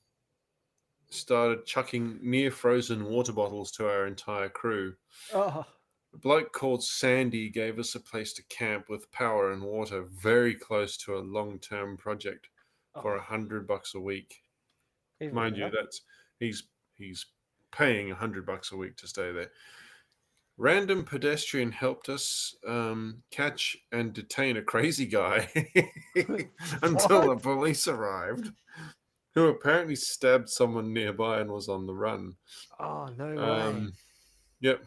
started chucking near frozen water bottles to our entire crew. Oh. A bloke called Sandy gave us a place to camp with power and water very close to a long-term project for $100 a week. Mind you, that's he's paying $100 a week to stay there. Random pedestrian helped us catch and detain a crazy guy until the police arrived, who apparently stabbed someone nearby and was on the run. Oh, no way. Yep.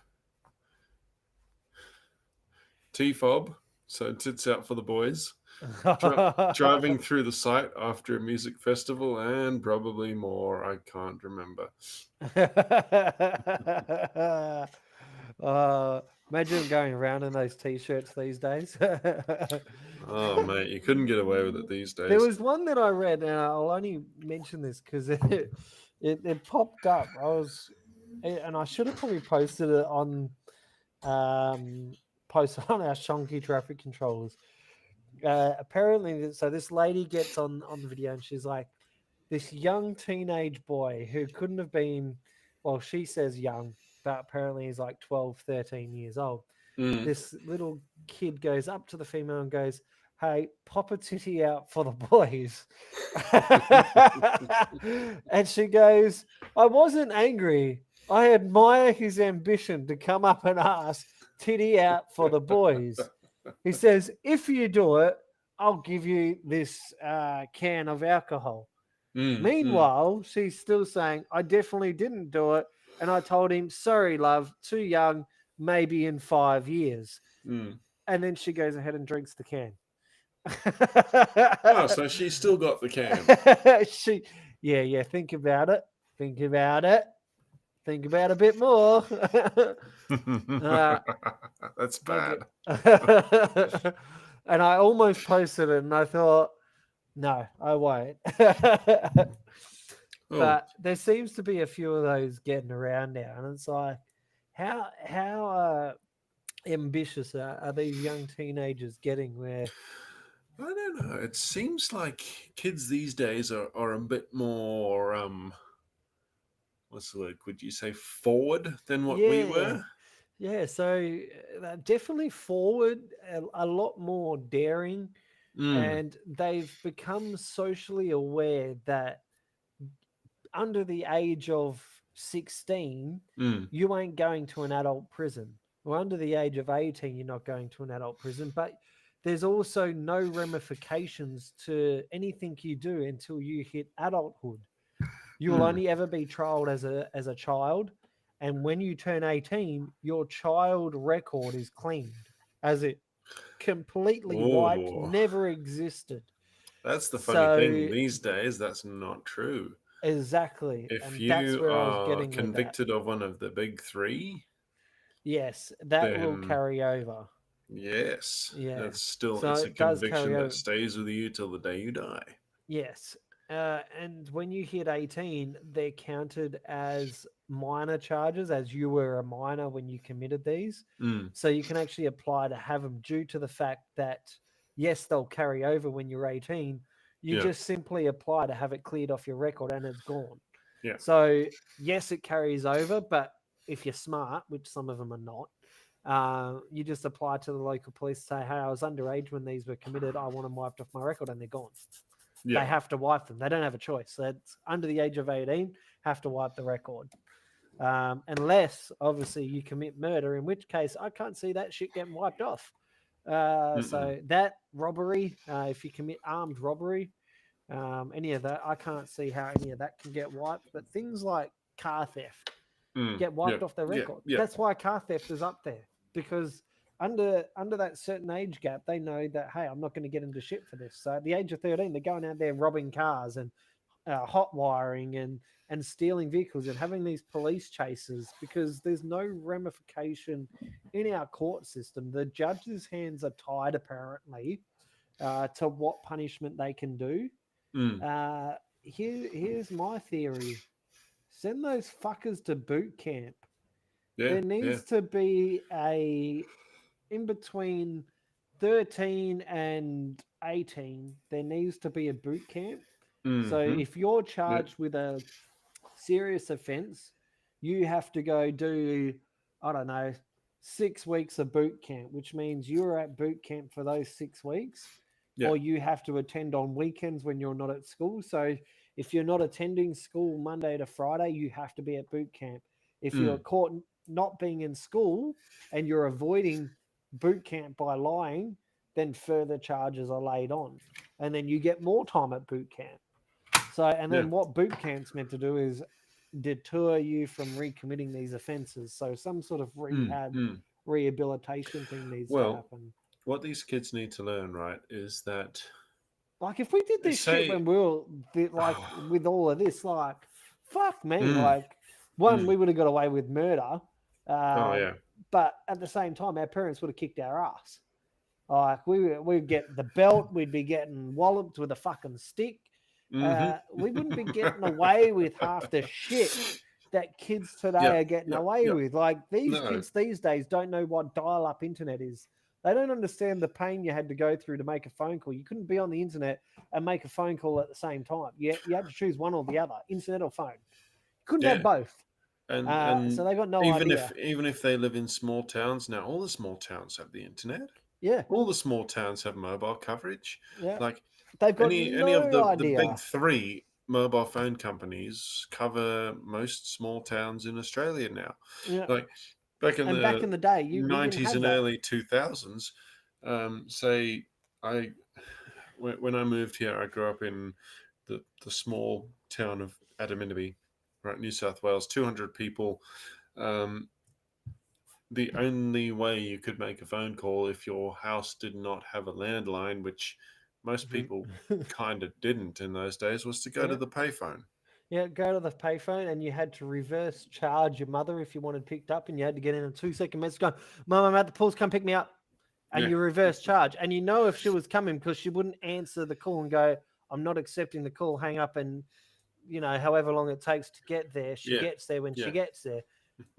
T-Fob, so tits out for the boys. driving through the site after a music festival, and probably more. I can't remember. Imagine going around in those t-shirts these days. Oh, mate, you couldn't get away with it these days. There was one that I read, and I'll only mention this because it popped up. And I should have probably posted it on our Shonky traffic controllers. Apparently, so this lady gets on the video, and she's like, this young teenage boy who couldn't have been, well, she says young, but apparently he's like 12, 13 years old. This little kid goes up to the female and goes, hey, pop a titty out for the boys. And she goes, I wasn't angry. I admire his ambition to come up and ask, titty out for the boys. He says, if you do it, I'll give you this can of alcohol. Meanwhile, she's still saying, I definitely didn't do it. And I told him, sorry, love, too young, maybe in 5 years. And then she goes ahead and drinks the can. Oh, so she still got the can. Yeah. Think about it. Think about a bit more. That's bad. And I almost posted it, and I thought, no, I won't. But there seems to be a few of those getting around now, and it's like, how ambitious are these young teenagers getting? Where I don't know. It seems like kids these days are a bit more what's the word? Could you say forward than what we were? Yeah, so definitely forward, a lot more daring, and they've become socially aware that under the age of 16, you ain't going to an adult prison. Or under the age of 18, you're not going to an adult prison. But there's also no ramifications to anything you do until you hit adulthood. You will only ever be trialed as a child. And when you turn 18, your child record is cleaned, as it completely wiped, never existed. That's the funny thing. These days, that's not true. Exactly. If you are convicted of one of the big three, yes, that will carry over. Yes. Yeah. That's still, it's a conviction that stays with you till the day you die. Yes. And when you hit 18, they're counted as minor charges, as you were a minor when you committed these. So you can actually apply to have them, due to the fact that, yes, they'll carry over when you're 18. You just simply apply to have it cleared off your record, and it's gone. Yeah. So, yes, it carries over, but if you're smart, which some of them are not, you just apply to the local police, say, hey, I was underage when these were committed. I want them wiped off my record, and they're gone. Yeah. They have to wipe them. They don't have a choice. That's under the age of 18, have to wipe the record. Unless, obviously, you commit murder, in which case I can't see that shit getting wiped off. So that robbery, if you commit armed robbery, any of that, I can't see how any of that can get wiped. But things like car theft get wiped off their record. That's why car theft is up there, because under that certain age gap, they know that, hey, I'm not going to get into shit for this. So at the age of 13, they're going out there robbing cars and hot wiring and stealing vehicles and having these police chases, because there's no ramification in our court system. The judge's hands are tied, apparently, to what punishment they can do. Here's my theory. Send those fuckers to boot camp. There needs to be in between 13 and 18, there needs to be a boot camp. So if you're charged with a serious offense, you have to go do, I don't know, 6 weeks of boot camp, which means you're at boot camp for those 6 weeks, or you have to attend on weekends when you're not at school. So if you're not attending school Monday to Friday, you have to be at boot camp. If you're caught not being in school and you're avoiding boot camp by lying, then further charges are laid on, and then you get more time at boot camp. So, and then what boot camp's meant to do is deter you from recommitting these offenses. So some sort of rehab, rehabilitation thing needs to happen. what these kids need to learn, right, is that Like, if we did this shit when we were like with all of this, like, fuck me, like, we would have got away with murder. But at the same time, our parents would have kicked our ass. Like, we'd get the belt, we'd be getting walloped with a fucking stick. We wouldn't be getting away with half the shit that kids today are getting away with. Like, these kids these days don't know what dial-up internet is. They don't understand the pain you had to go through to make a phone call. You couldn't be on the internet and make a phone call at the same time. You had to choose one or the other, internet or phone. You couldn't have both. And so they got no idea. Even if they live in small towns, now all the small towns have the internet. Yeah. All the small towns have mobile coverage. Yeah. Like, they've got any of the big three mobile phone companies cover most small towns in Australia now. Yeah. Like, back in the day, 90s and early 2000s, when I moved here, I grew up in the small town of Adaminaby, right, New South Wales, 200 people. The only way you could make a phone call if your house did not have a landline, which most people kind of didn't in those days, was to go to the payphone. Yeah, go to the payphone, and you had to reverse charge your mother if you wanted picked up, and you had to get in a 2-second message going, "Mum, I'm at the pools, come pick me up." And you reverse charge. And you know if she was coming because she wouldn't answer the call and go, "I'm not accepting the call, hang up," and, however long it takes to get there, she gets there when she gets there.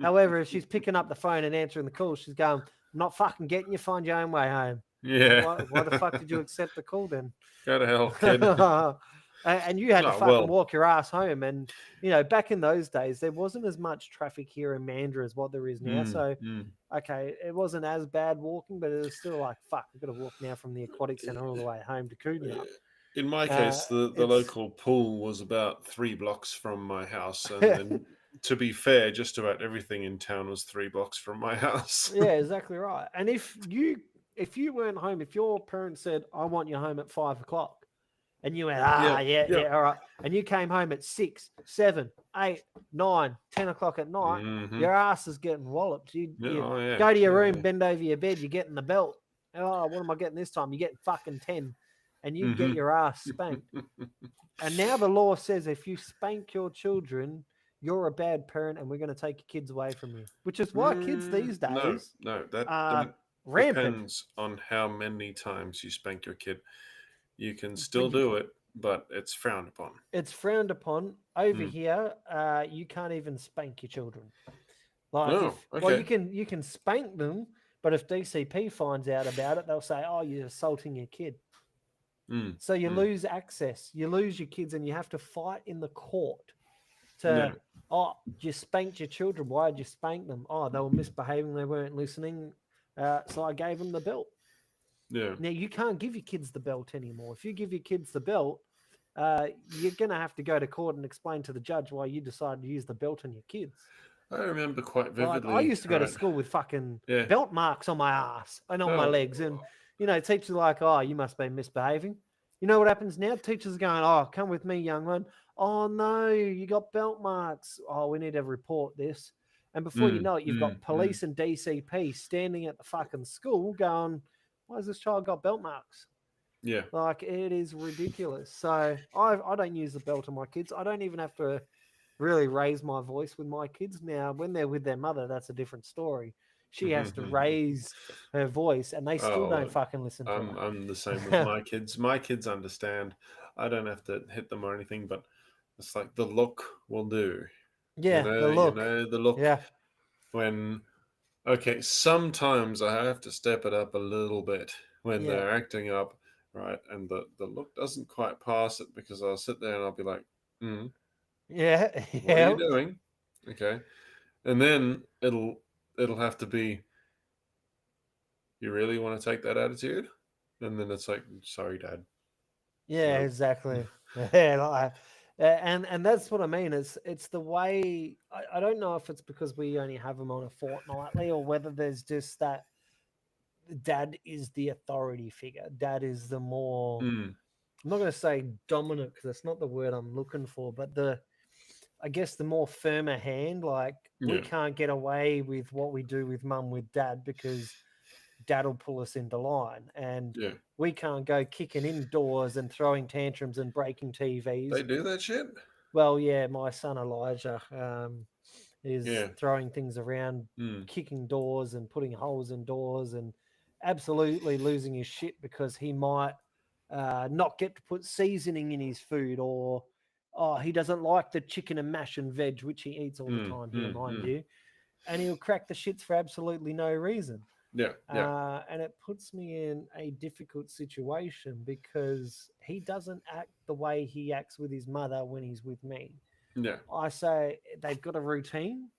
However, if she's picking up the phone and answering the call, she's going, "I'm not fucking getting you, find your own way home." Yeah. Why the fuck did you accept the call then? Go to hell, kid. And you had to fucking walk your ass home. And, back in those days, there wasn't as much traffic here in Mandurah as what there is now. Okay, it wasn't as bad walking, but it was still like, fuck, I've got to walk now from the aquatic centre all the way home to Coognup. In my case, the local pool was about 3 blocks from my house. And to be fair, just about everything in town was 3 blocks from my house. Yeah, exactly right. And if you weren't home, if your parents said, "I want you home at 5 o'clock," and you went, all right, and you came home at 6, 7, 8, 9, 10 o'clock at night, your ass is getting walloped. You go to your room, bend over your bed, you're getting the belt. Oh, what am I getting this time? You're getting fucking 10, and you get your ass spanked. And now the law says if you spank your children, you're a bad parent, and we're going to take your kids away from you. Which is why kids these days that rampant. Depends on how many times you spank your kid. You can still do it, but it's frowned upon. It's frowned upon. Over here, you can't even spank your children. Well, you can spank them, but if DCP finds out about it, they'll say, "Oh, you're assaulting your kid." So you lose access. You lose your kids, and you have to fight in the court to, you spanked your children. Why did you spank them? Oh, they were misbehaving. They weren't listening. So I gave them the belt. Yeah. Now, you can't give your kids the belt anymore. If you give your kids the belt, you're going to have to go to court and explain to the judge why you decided to use the belt on your kids. I remember quite vividly. I used to go to school with fucking belt marks on my ass and on my legs. And, teachers are like, "Oh, you must be misbehaving." You know what happens now? Teachers are going, "Oh, come with me, young one. Oh, no, you got belt marks. Oh, we need to report this." And before you know it, you've got police and DCP standing at the fucking school going, "Why has this child got belt marks?" Yeah. Like, it is ridiculous. So I don't use the belt on my kids. I don't even have to really raise my voice with my kids. Now, when they're with their mother, that's a different story. She has to raise her voice, and they still don't fucking listen to her. I'm the same with my kids. My kids understand. I don't have to hit them or anything, but it's like the look will do. Yeah, the look. The look. Yeah. Sometimes I have to step it up a little bit when they're acting up, right? And the look doesn't quite pass it, because I'll sit there and I'll be like, Yeah. What are you doing? Okay. And then it'll have to be, "You really want to take that attitude?" And then it's like, "Sorry, Dad." Yeah, exactly. Yeah, and that's what I mean. It's the way, I don't know if it's because we only have them on a fortnightly, or whether there's just that Dad is the authority figure. Dad is the more, I'm not going to say dominant, because that's not the word I'm looking for, but I guess the more firmer hand. Like, we can't get away with what we do with Mum with Dad, because Dad'll pull us into line, and Yeah. we can't go kicking indoors and throwing tantrums and breaking TVs. They do that shit? Well, yeah, my son Elijah is Yeah. throwing things around, kicking doors and putting holes in doors, and absolutely losing his shit because he might not get to put seasoning in his food, or he doesn't like the chicken and mash and veg, which he eats all the time here, mind you, and he'll crack the shits for absolutely no reason. Yeah. And it puts me in a difficult situation because he doesn't act the way he acts with his mother when he's with me. Yeah. I say they've got a routine.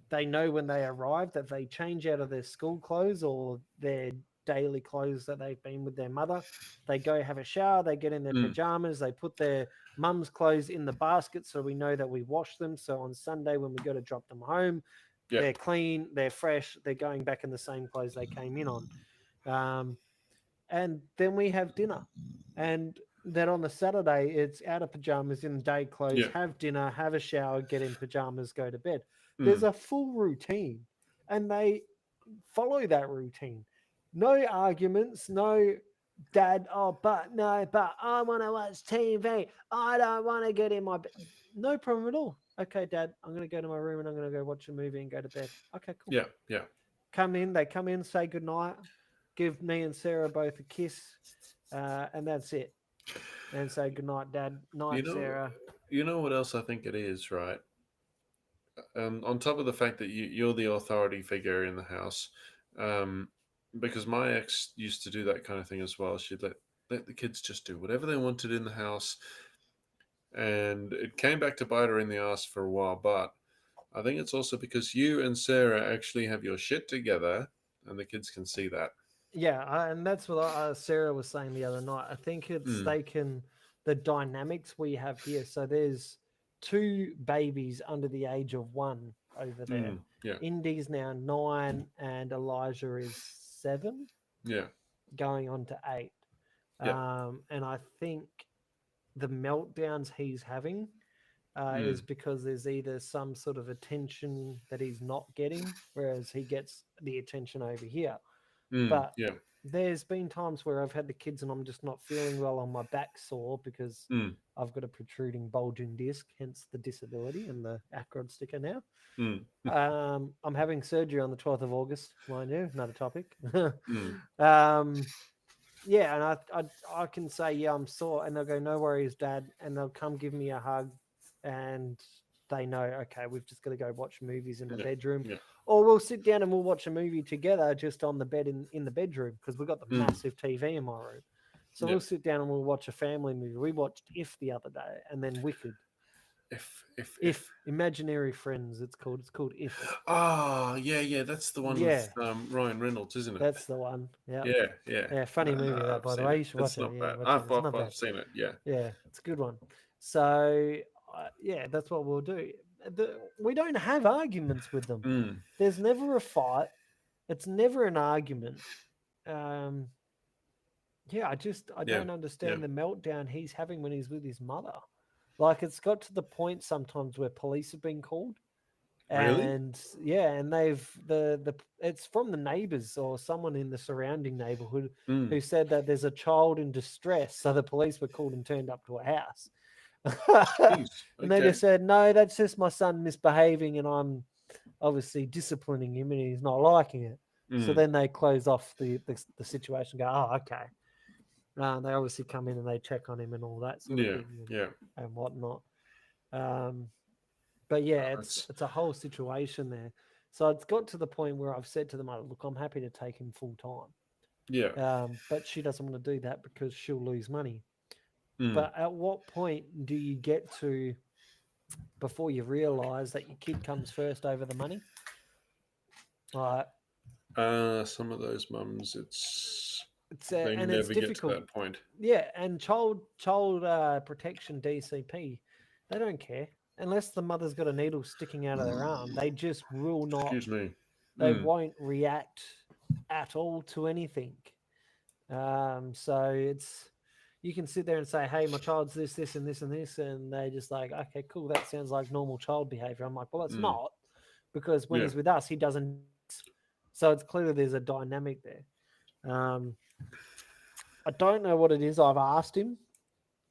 They know when they arrive that they change out of their school clothes or their daily clothes that they've been with their mother. They go have a shower. They get in their pajamas. They put their mum's clothes in the basket so we know that we wash them. So on Sunday when we go to drop them home, they're clean, they're fresh, they're going back in the same clothes they came in on. And then we have dinner. And then on the Saturday, it's out of pajamas, in day clothes, have dinner, have a shower, get in pajamas, go to bed. There's a full routine, and they follow that routine. No arguments, no dad, but I want to watch TV. I don't want to get in my bed. No problem at all. Okay, Dad, I'm going to go to my room and I'm going to go watch a movie and go to bed. Okay, cool. Yeah. They come in, say goodnight, give me and Sarah both a kiss, and that's it. And say goodnight, Dad. Night, Sarah. You know what else I think it is, right? On top of the fact that you're the authority figure in the house, because my ex used to do that kind of thing as well. She'd let the kids just do whatever they wanted in the house. And it came back to bite her in the ass for a while, but I think it's also because you and Sarah actually have your shit together, and the kids can see that. Yeah, and that's what Sarah was saying the other night. I think it's the dynamics we have here. So there's 2 babies under the age of 1 over there. Indy's now 9, and Elijah is 7. Yeah, going on to 8. And I think the meltdowns he's having is because there's either some sort of attention that he's not getting, whereas he gets the attention over here. But there's been times where I've had the kids and I'm just not feeling well, on my back sore because I've got a protruding bulging disc, hence the disability and the Acrod sticker now. I'm having surgery on the 12th of August, mind you, another topic. Yeah, and I can say, I'm sore, and they'll go, no worries, Dad, and they'll come give me a hug, and they know, okay, we've just got to go watch movies in the bedroom, or we'll sit down and we'll watch a movie together just on the bed in the bedroom, because we've got the massive TV in my room. So we'll sit down and we'll watch a family movie. We watched If the other day, and then Wicked. If Imaginary Friends, it's called If. Oh, yeah, that's the one with Ryan Reynolds, isn't it? That's the one. Yeah. Funny movie that, by the way. You should watch it. Bad. I've seen it. Yeah, it's a good one. So that's what we'll do. We don't have arguments with them. There's never a fight. It's never an argument. I don't understand the meltdown he's having when he's with his mother. Like, it's got to the point sometimes where police have been called. And and they've it's from the neighbors or someone in the surrounding neighborhood who said that there's a child in distress. So the police were called and turned up to a house. And they just said, no, that's just my son misbehaving, and I'm obviously disciplining him and he's not liking it. So then they close off the situation and go, oh, okay. They obviously come in and they check on him and all that sort of thing and whatnot. But it's a whole situation there. So it's got to the point where I've said to the mother, look, I'm happy to take him full time. But she doesn't want to do that because she'll lose money. But at what point do you get to before you realize that your kid comes first over the money? Some of those mums, they and never it's difficult. Get to that point. Yeah, and child protection DCP, they don't care unless the mother's got a needle sticking out of their arm. They just will not. Excuse me. They won't react at all to anything. So you can sit there and say, "Hey, my child's this, and this, and this," and they just like, "Okay, cool. That sounds like normal child behavior." I'm like, "Well, it's not, because when he's with us, he doesn't." So it's clearly there's a dynamic there. I don't know what it is. I've asked him,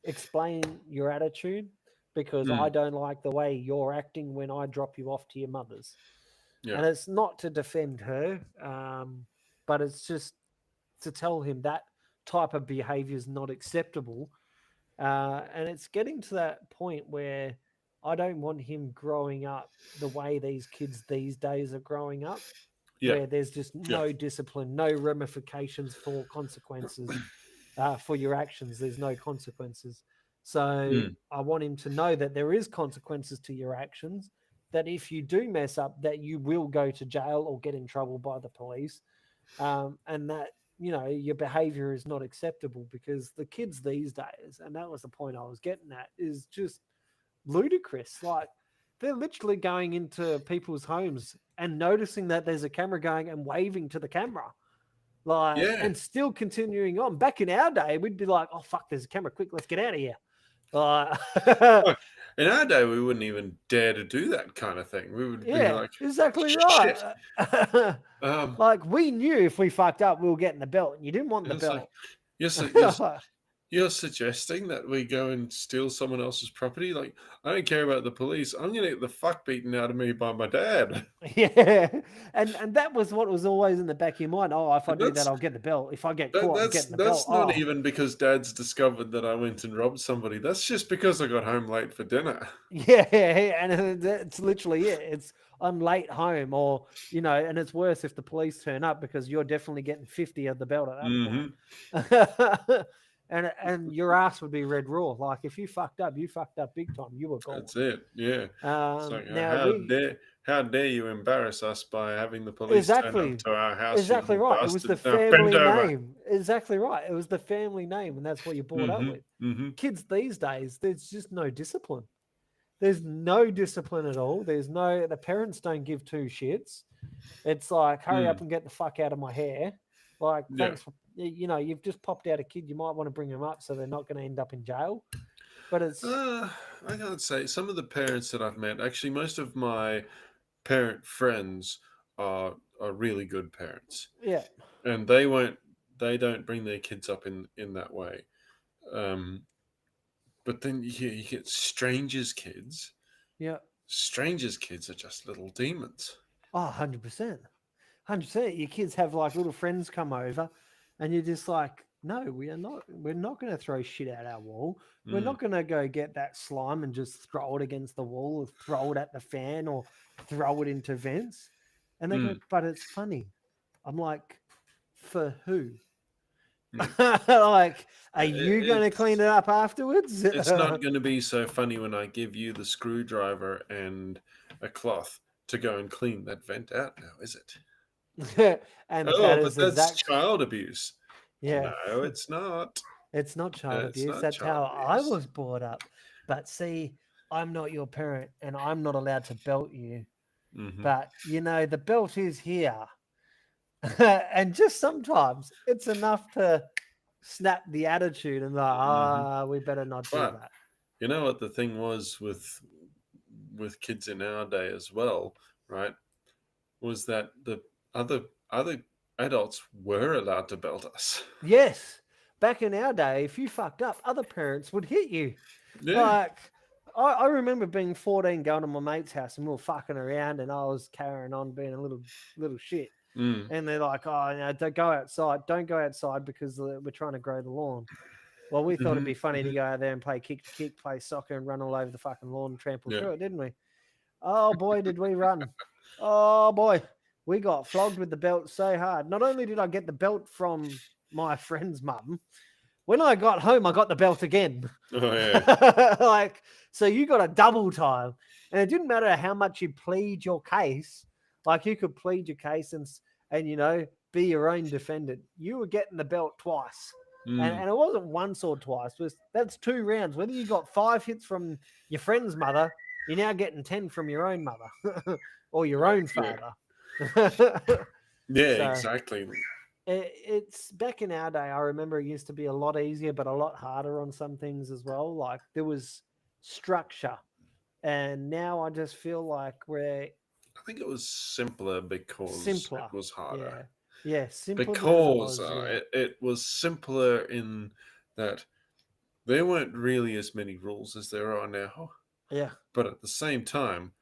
explain your attitude, because I don't like the way you're acting when I drop you off to your mother's. Yeah. And it's not to defend her, but it's just to tell him that type of behavior is not acceptable. And it's getting to that point where I don't want him growing up the way these kids these days are growing up, where there's just no discipline, no ramifications for consequences for your actions. There's no consequences. So I want him to know that there is consequences to your actions, that if you do mess up, that you will go to jail or get in trouble by the police, and that, you know, your behavior is not acceptable, because the kids these days, and that was the point I was getting at, is just ludicrous. Like, they're literally going into people's homes and noticing that there's a camera going and waving to the camera. Like, and still continuing on. Back in our day, we'd be like, oh, fuck, there's a camera. Quick, let's get out of here. In our day, we wouldn't even dare to do that kind of thing. We would be like, exactly shit. Right. Like, we knew if we fucked up, we were getting the belt, and you didn't want the belt. Like, you're suggesting that we go and steal someone else's property? Like, I don't care about the police. I'm going to get the fuck beaten out of me by my dad. Yeah. And that was what was always in the back of your mind. Oh, if I do that, I'll get the belt. If I get caught, I'm getting the belt. That's not even because Dad's discovered that I went and robbed somebody. That's just because I got home late for dinner. Yeah. And it's literally it. It's, I'm late home, or, you know, and it's worse if the police turn up, because you're definitely getting 50 of the belt at that point. And your ass would be red raw. Like, if you fucked up big time. You were gone. That's it. Yeah. Like, how dare you embarrass us by having the police turn up to our house? Exactly right. It was the family name. Exactly right. It was the family name, and that's what you brought up with. Kids these days, there's just no discipline. There's no discipline at all. The parents don't give two shits. It's like, hurry up and get the fuck out of my hair. Like, thanks for, you know, you've just popped out a kid. You might want to bring them up so they're not going to end up in jail. But it's... I can't say. Some of the parents that I've met, actually, most of my parent friends are really good parents. Yeah. And they don't bring their kids up in that way. But then you get strangers' kids. Yeah. Strangers' kids are just little demons. Oh, 100%. 100%. Your kids have like little friends come over, and you're just like, no, we're not going to throw shit at our wall. We're not going to go get that slime and just throw it against the wall, or throw it at the fan, or throw it into vents. And they go, but it's funny. I'm like, for who? Like, are you going to clean it up afterwards? It's not going to be so funny when I give you the screwdriver and a cloth to go and clean that vent out now, is it? And that's child abuse. Yeah. No, it's not. It's not child abuse. That's how I was brought up. But see, I'm not your parent, and I'm not allowed to belt you. But, you know, the belt is here. And just sometimes it's enough to snap the attitude and like, we better not do that. You know what the thing was with kids in our day as well, right? Was that the other adults were allowed to belt us. Yes. Back in our day, if you fucked up, other parents would hit you. Yeah. Like, I remember being 14, going to my mate's house, and we were fucking around, and I was carrying on being a little shit. And they're like, oh, no, don't go outside. Don't go outside because we're trying to grow the lawn. Well, we thought it'd be funny to go out there and play kick, play soccer, and run all over the fucking lawn and trample through it, didn't we? Oh, boy, did we run. Oh, boy. We got flogged with the belt so hard. Not only did I get the belt from my friend's mum, when I got home, I got the belt again. Oh, yeah. Like, so you got a double time. And it didn't matter how much you plead your case. Like, you could plead your case and you know, be your own defendant. You were getting the belt twice. And it wasn't once or twice. That's 2 rounds. Whether you got 5 hits from your friend's mother, you're now getting 10 from your own mother or your own father. Yeah, exactly. It's back in our day. I remember it used to be a lot easier, but a lot harder on some things as well. Like, there was structure, and now I just feel like I think it was simpler because it was harder. Yeah, simpler because than it was. it was simpler in that there weren't really as many rules as there are now. Yeah. But at the same time,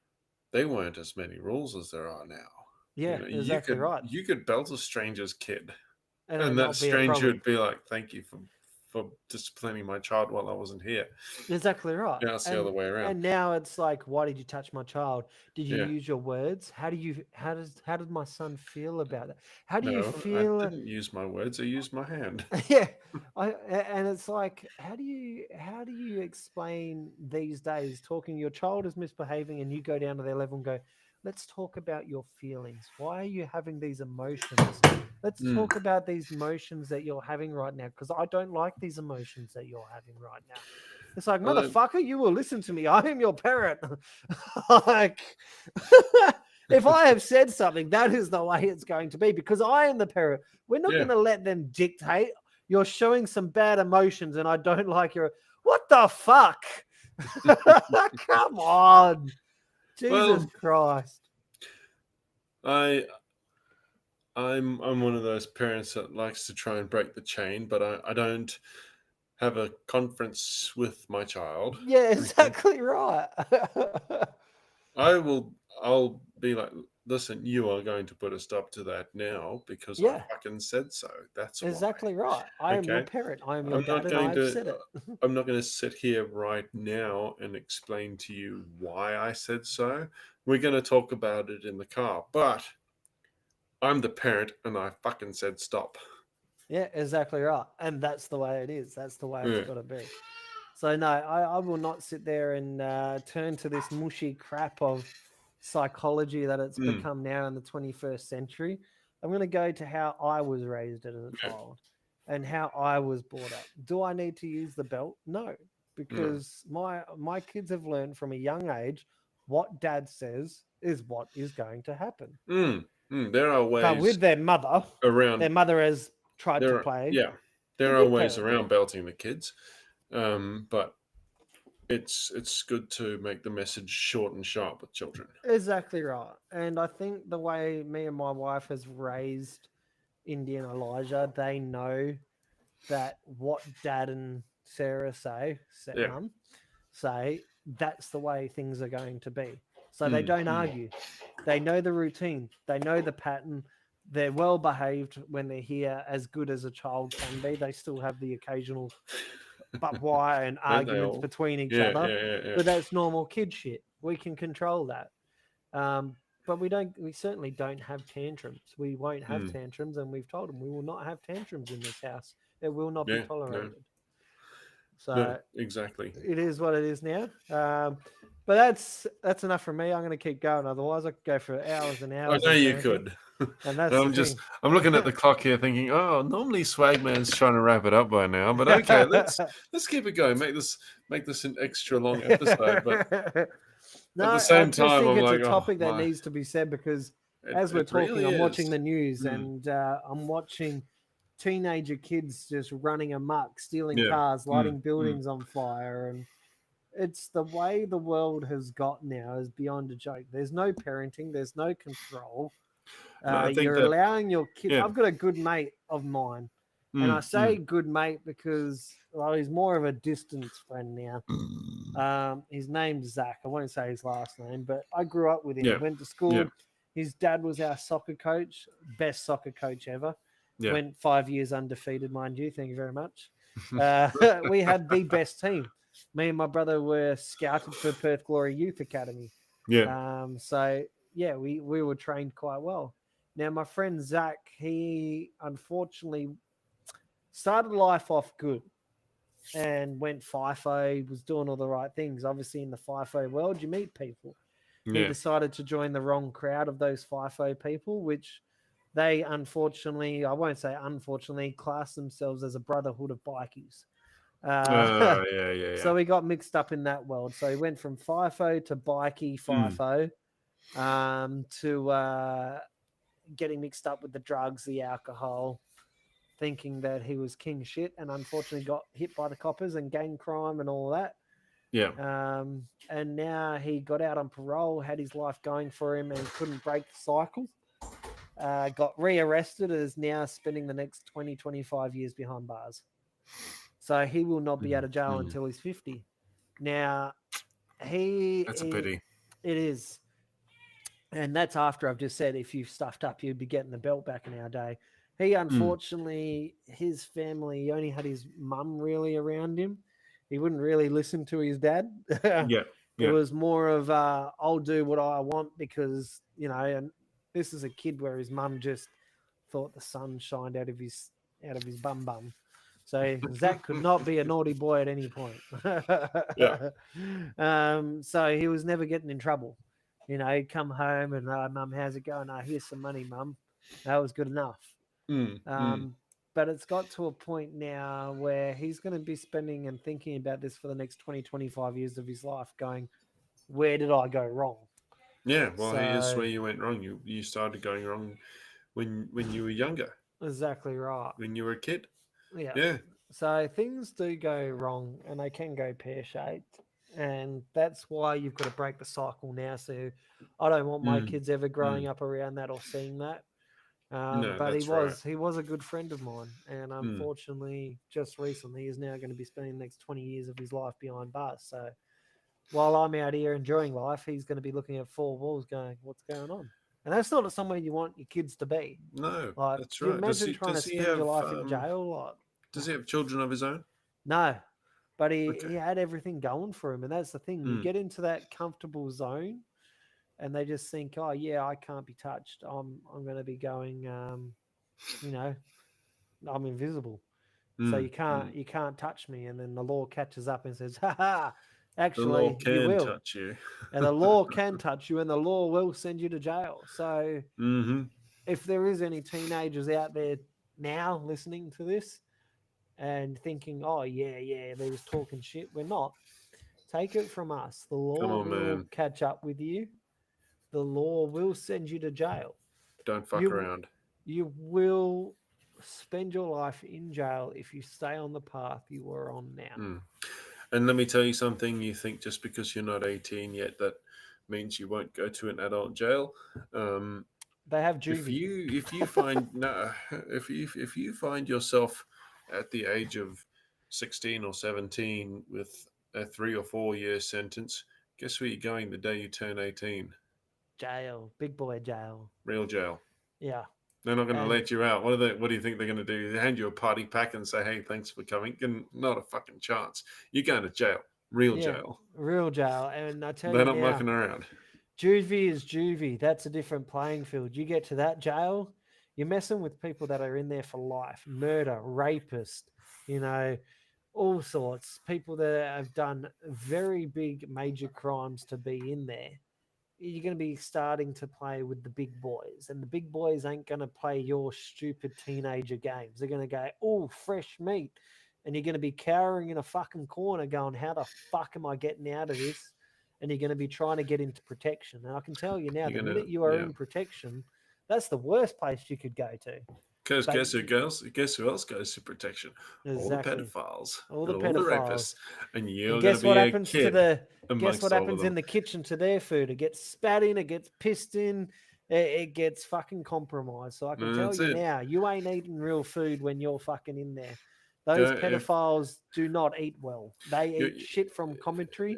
they weren't as many rules as there are now. Yeah, exactly right. You could belt a stranger's kid, And it and that not be a stranger problem. would be like, "Thank you for disciplining my child while I wasn't here." Exactly right. Now it's the other way around. And now it's like, why did you touch my child? Did you Yeah. use your words? How did my son feel about it? How do you No, I feel? didn't use my words. I used my hand. Yeah, and it's like, how do you explain these days talking? Your child is misbehaving, and you go down to their level and go, let's talk about your feelings. Why are you having these emotions? Let's talk about these emotions that you're having right now, because I don't like these emotions that you're having right now. It's like, Well, motherfucker, you will listen to me. I am your parent. Like, if I have said something, that is the way it's going to be, because I am the parent. We're not yeah. going to let them dictate. You're showing some bad emotions, and I don't like your. What the fuck? Come on, Jesus Christ! I'm one of those parents that likes to try and break the chain, but I don't have a conference with my child. Yeah, exactly right. I'll be like, listen, you are going to put a stop to that now because I fucking said so. That's exactly why. right. I am your parent. I am your dad, and I've said it. I'm not going to sit here right now and explain to you why I said so. We're going to talk about it in the car, but I'm the parent and I fucking said stop. Yeah, exactly right. And that's the way it is. That's the way it's got to be. So, no, I will not sit there and turn to this mushy crap of psychology that it's become now in the 21st century. I'm going to go to how I was raised as a child and how I was brought up. Do I need to use the belt? No, because my kids have learned from a young age what dad says is what is going to happen. There are ways, but with their around. mother has tried to play. Yeah, there are ways around belting the kids, but it's good to make the message short and sharp with children. Exactly right. And I think the way me and my wife has raised Indy and Elijah, they know that what dad and Sarah say, stepmom, say, that's the way things are going to be. So they don't argue. They know the routine. They know the pattern. They're well behaved when they're here, as good as a child can be. They still have the occasional but why and arguments between each other. But that's normal kid shit. We can control that. But we certainly don't have tantrums. We won't have tantrums, and we've told them we will not have tantrums in this house. It will not be tolerated. No. So exactly, it is what it is now. But that's enough for me. I'm going to keep going. Otherwise, I could go for hours and hours. I know you could. And that's I'm looking at the clock here, thinking, oh, normally Swagman's trying to wrap it up by now, but okay, let's keep it going. Make this an extra long episode. But no, at the same time, I think I'm it's a topic that needs to be said, because as we're talking, really I'm watching the news and I'm watching teenager kids just running amok, stealing cars, lighting buildings on fire, and it's the way the world has got now is beyond a joke. There's no parenting, there's no control. You're allowing your kids. I've got a good mate of mine, and I say good mate because he's more of a distance friend now. His name's Zach. I won't say his last name, but I grew up with him. Went to school. His dad was our soccer coach, best soccer coach ever. Went 5 years undefeated, mind you. Thank you very much. We had the best team. Me and my brother were scouted for Perth Glory Youth Academy. So we were trained quite well. Now, my friend Zach, he unfortunately started life off good and went FIFO, was doing all the right things. Obviously, in the FIFO world, you meet people. He decided to join the wrong crowd of those FIFO people, which they unfortunately, I won't say unfortunately, class themselves as a brotherhood of bikies. So he got mixed up in that world. So he went from FIFO to bikie FIFO to getting mixed up with the drugs, the alcohol, thinking that he was king shit, and unfortunately got hit by the coppers and gang crime and all that. And now he got out on parole, had his life going for him, and couldn't break the cycle. got rearrested, and is now spending the next 20, 25 years behind bars. So he will not be out of jail until he's 50. Now, That's a pity. It is. And that's after I've just said, if you've stuffed up, you'd be getting the belt back in our day. He, unfortunately, his family, he only had his mum really around him. He wouldn't really listen to his dad. It was more of, I'll do what I want because, you know, and this is a kid where his mum just thought the sun shined out of his bum. So Zach could not be a naughty boy at any point. So he was never getting in trouble. You know, he'd come home and, Mum, how's it going? Here's some money, Mum. That was good enough. But it's got to a point now where he's going to be spending and thinking about this for the next 20, 25 years of his life going, where did I go wrong? Yeah, well, here's where you went wrong. You started going wrong when you were younger. Exactly right. When you were a kid. Yeah. So things do go wrong and they can go pear-shaped. And that's why you've got to break the cycle now. So I don't want my kids ever growing up around that or seeing that. But he was a good friend of mine. And unfortunately, just recently, he's now going to be spending the next 20 years of his life behind bars. So while I'm out here enjoying life, he's going to be looking at four walls going, what's going on? And that's not somewhere you want your kids to be. No, like, that's right. Imagine trying to spend your life in jail. Does he have children of his own? No, but he had everything going for him. And that's the thing. You get into that comfortable zone and they just think, oh, yeah, I can't be touched. I'm going to be going, you know, I'm invisible. So you can't touch me. And then the law catches up and says, ha ha. Actually, the law you will touch you. And the law can touch you, and the law will send you to jail. So, if there is any teenagers out there now listening to this and thinking, "Oh yeah, they're just talking shit," we're not. Take it from us. The law will catch up with you. The law will send you to jail. Don't fuck around. You will spend your life in jail if you stay on the path you are on now. And let me tell you something, you think just because you're not 18 yet, that means you won't go to an adult jail. They have juvie. If you find yourself at the age of 16 or 17 with a 3 or 4 year sentence, guess where you're going the day you turn 18? Jail. Big boy jail. Real jail. Yeah. They're not going to let you out. What do you think they're going to do? They hand you a party pack and say, hey, thanks for coming. Not a fucking chance. You're going to jail. Real jail. Real jail. And I tell you they're not mucking around. Juvie is juvie. That's a different playing field. You get to that jail, you're messing with people that are in there for life. Murder, rapist, you know, all sorts. People that have done very big major crimes to be in there. You're going to be starting to play with the big boys, and the big boys ain't going to play your stupid teenager games. They're going to go, oh, fresh meat. And you're going to be cowering in a fucking corner going, how the fuck am I getting out of this? And you're going to be trying to get into protection. And I can tell you now, the minute you are in protection, that's the worst place you could go to. Because guess who else goes to protection? Exactly. All the pedophiles. All the rapists. And you're guess what happens to the guess what happens in the kitchen to their food? It gets spat in, it gets pissed in, it gets fucking compromised. So I can tell you now, you ain't eating real food when you're fucking in there. Those pedophiles do not eat well. They eat shit from commentary.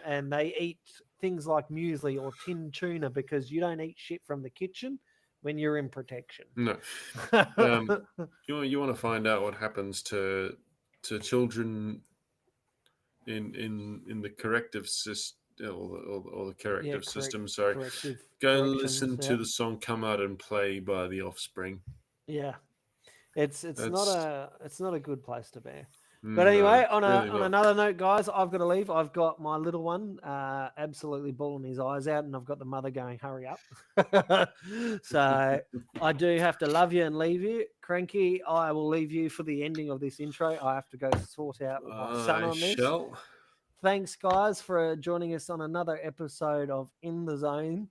And they eat things like muesli or tinned tuna because you don't eat shit from the kitchen when you're in protection. No. You want to find out what happens to children in the corrective system or the corrective system. Sorry. Go and listen to the song "Come Out and Play" by The Offspring. Yeah. It's not a good place to be. But anyway, on another note, guys, I've got to leave. I've got my little one absolutely bawling his eyes out, and I've got the mother going, hurry up. So I do have to love you and leave you. Cranky, I will leave you for the ending of this intro. I have to go sort out with my son on this. Thanks, guys, for joining us on another episode of In the Zone.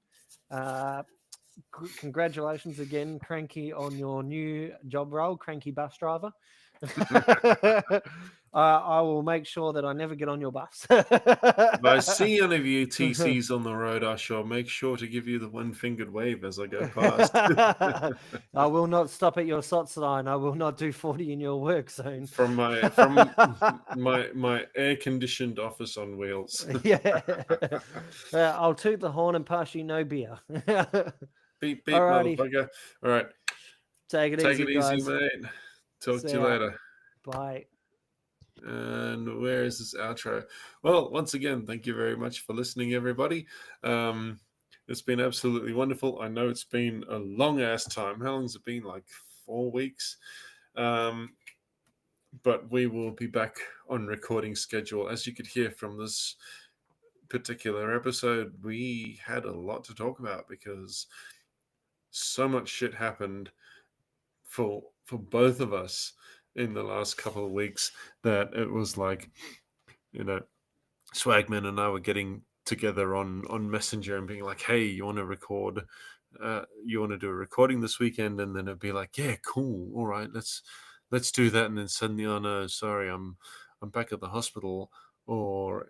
Congratulations again, Cranky, on your new job role, Cranky Bus Driver. I will make sure that I never get on your bus. If I see any of you TCs on the road, I shall make sure to give you the one-fingered wave as I go past. I will not stop at your SOT sign. I will not do 40 in your work zone. From my air-conditioned office on wheels. Yeah. I'll toot the horn and pass you no beer. Beep, beep, motherfucker. All right. Take it easy, guys. Mate. Talk to you later. Bye. And where is this outro? Well, once again, thank you very much for listening, everybody. It's been absolutely wonderful. I know it's been a long-ass time. How long has it been? Like 4 weeks? But we will be back on recording schedule. As you could hear from this particular episode, we had a lot to talk about because so much shit happened for both of us in the last couple of weeks that it was like, Swagman and I were getting together on Messenger and being like, hey, you want to record? You want to do a recording this weekend? And then it'd be like, yeah, cool. All right, let's do that. And then suddenly, oh no, sorry, I'm back at the hospital. Or,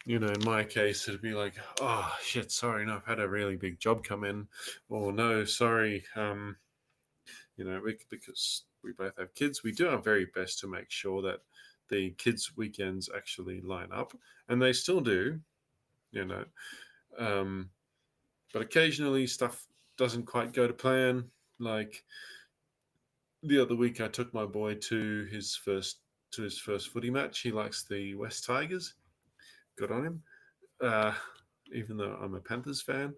in my case, it'd be like, oh shit, sorry, no, I've had a really big job come in. Or no, sorry, because we both have kids, we do our very best to make sure that the kids' weekends actually line up, and they still do, but occasionally stuff doesn't quite go to plan. Like the other week, I took my boy to his first footy match. He likes the West Tigers. Good on him. Even though I'm a Panthers fan,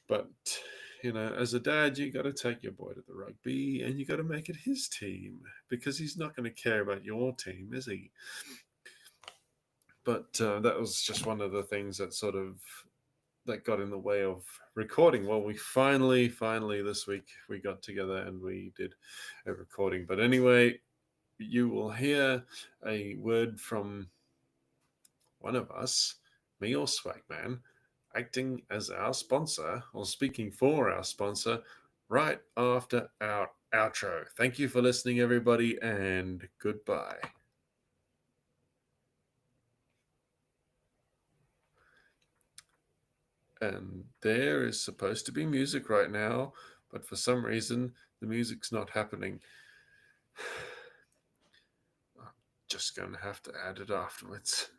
but as a dad, you got to take your boy to the rugby and you got to make it his team because he's not going to care about your team, is he? But that was just one of the things that that got in the way of recording. Well, we finally this week we got together and we did a recording. But anyway, you will hear a word from one of us, me or Swagman, acting as our sponsor or speaking for our sponsor right after our outro. Thank you for listening, everybody, and goodbye. And there is supposed to be music right now, but for some reason, the music's not happening. I'm just going to have to add it afterwards.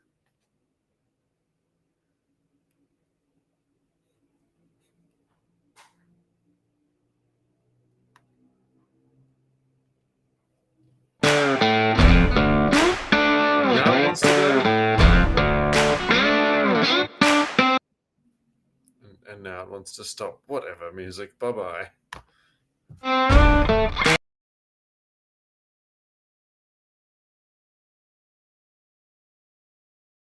And now it wants to stop. Whatever, music. Bye-bye.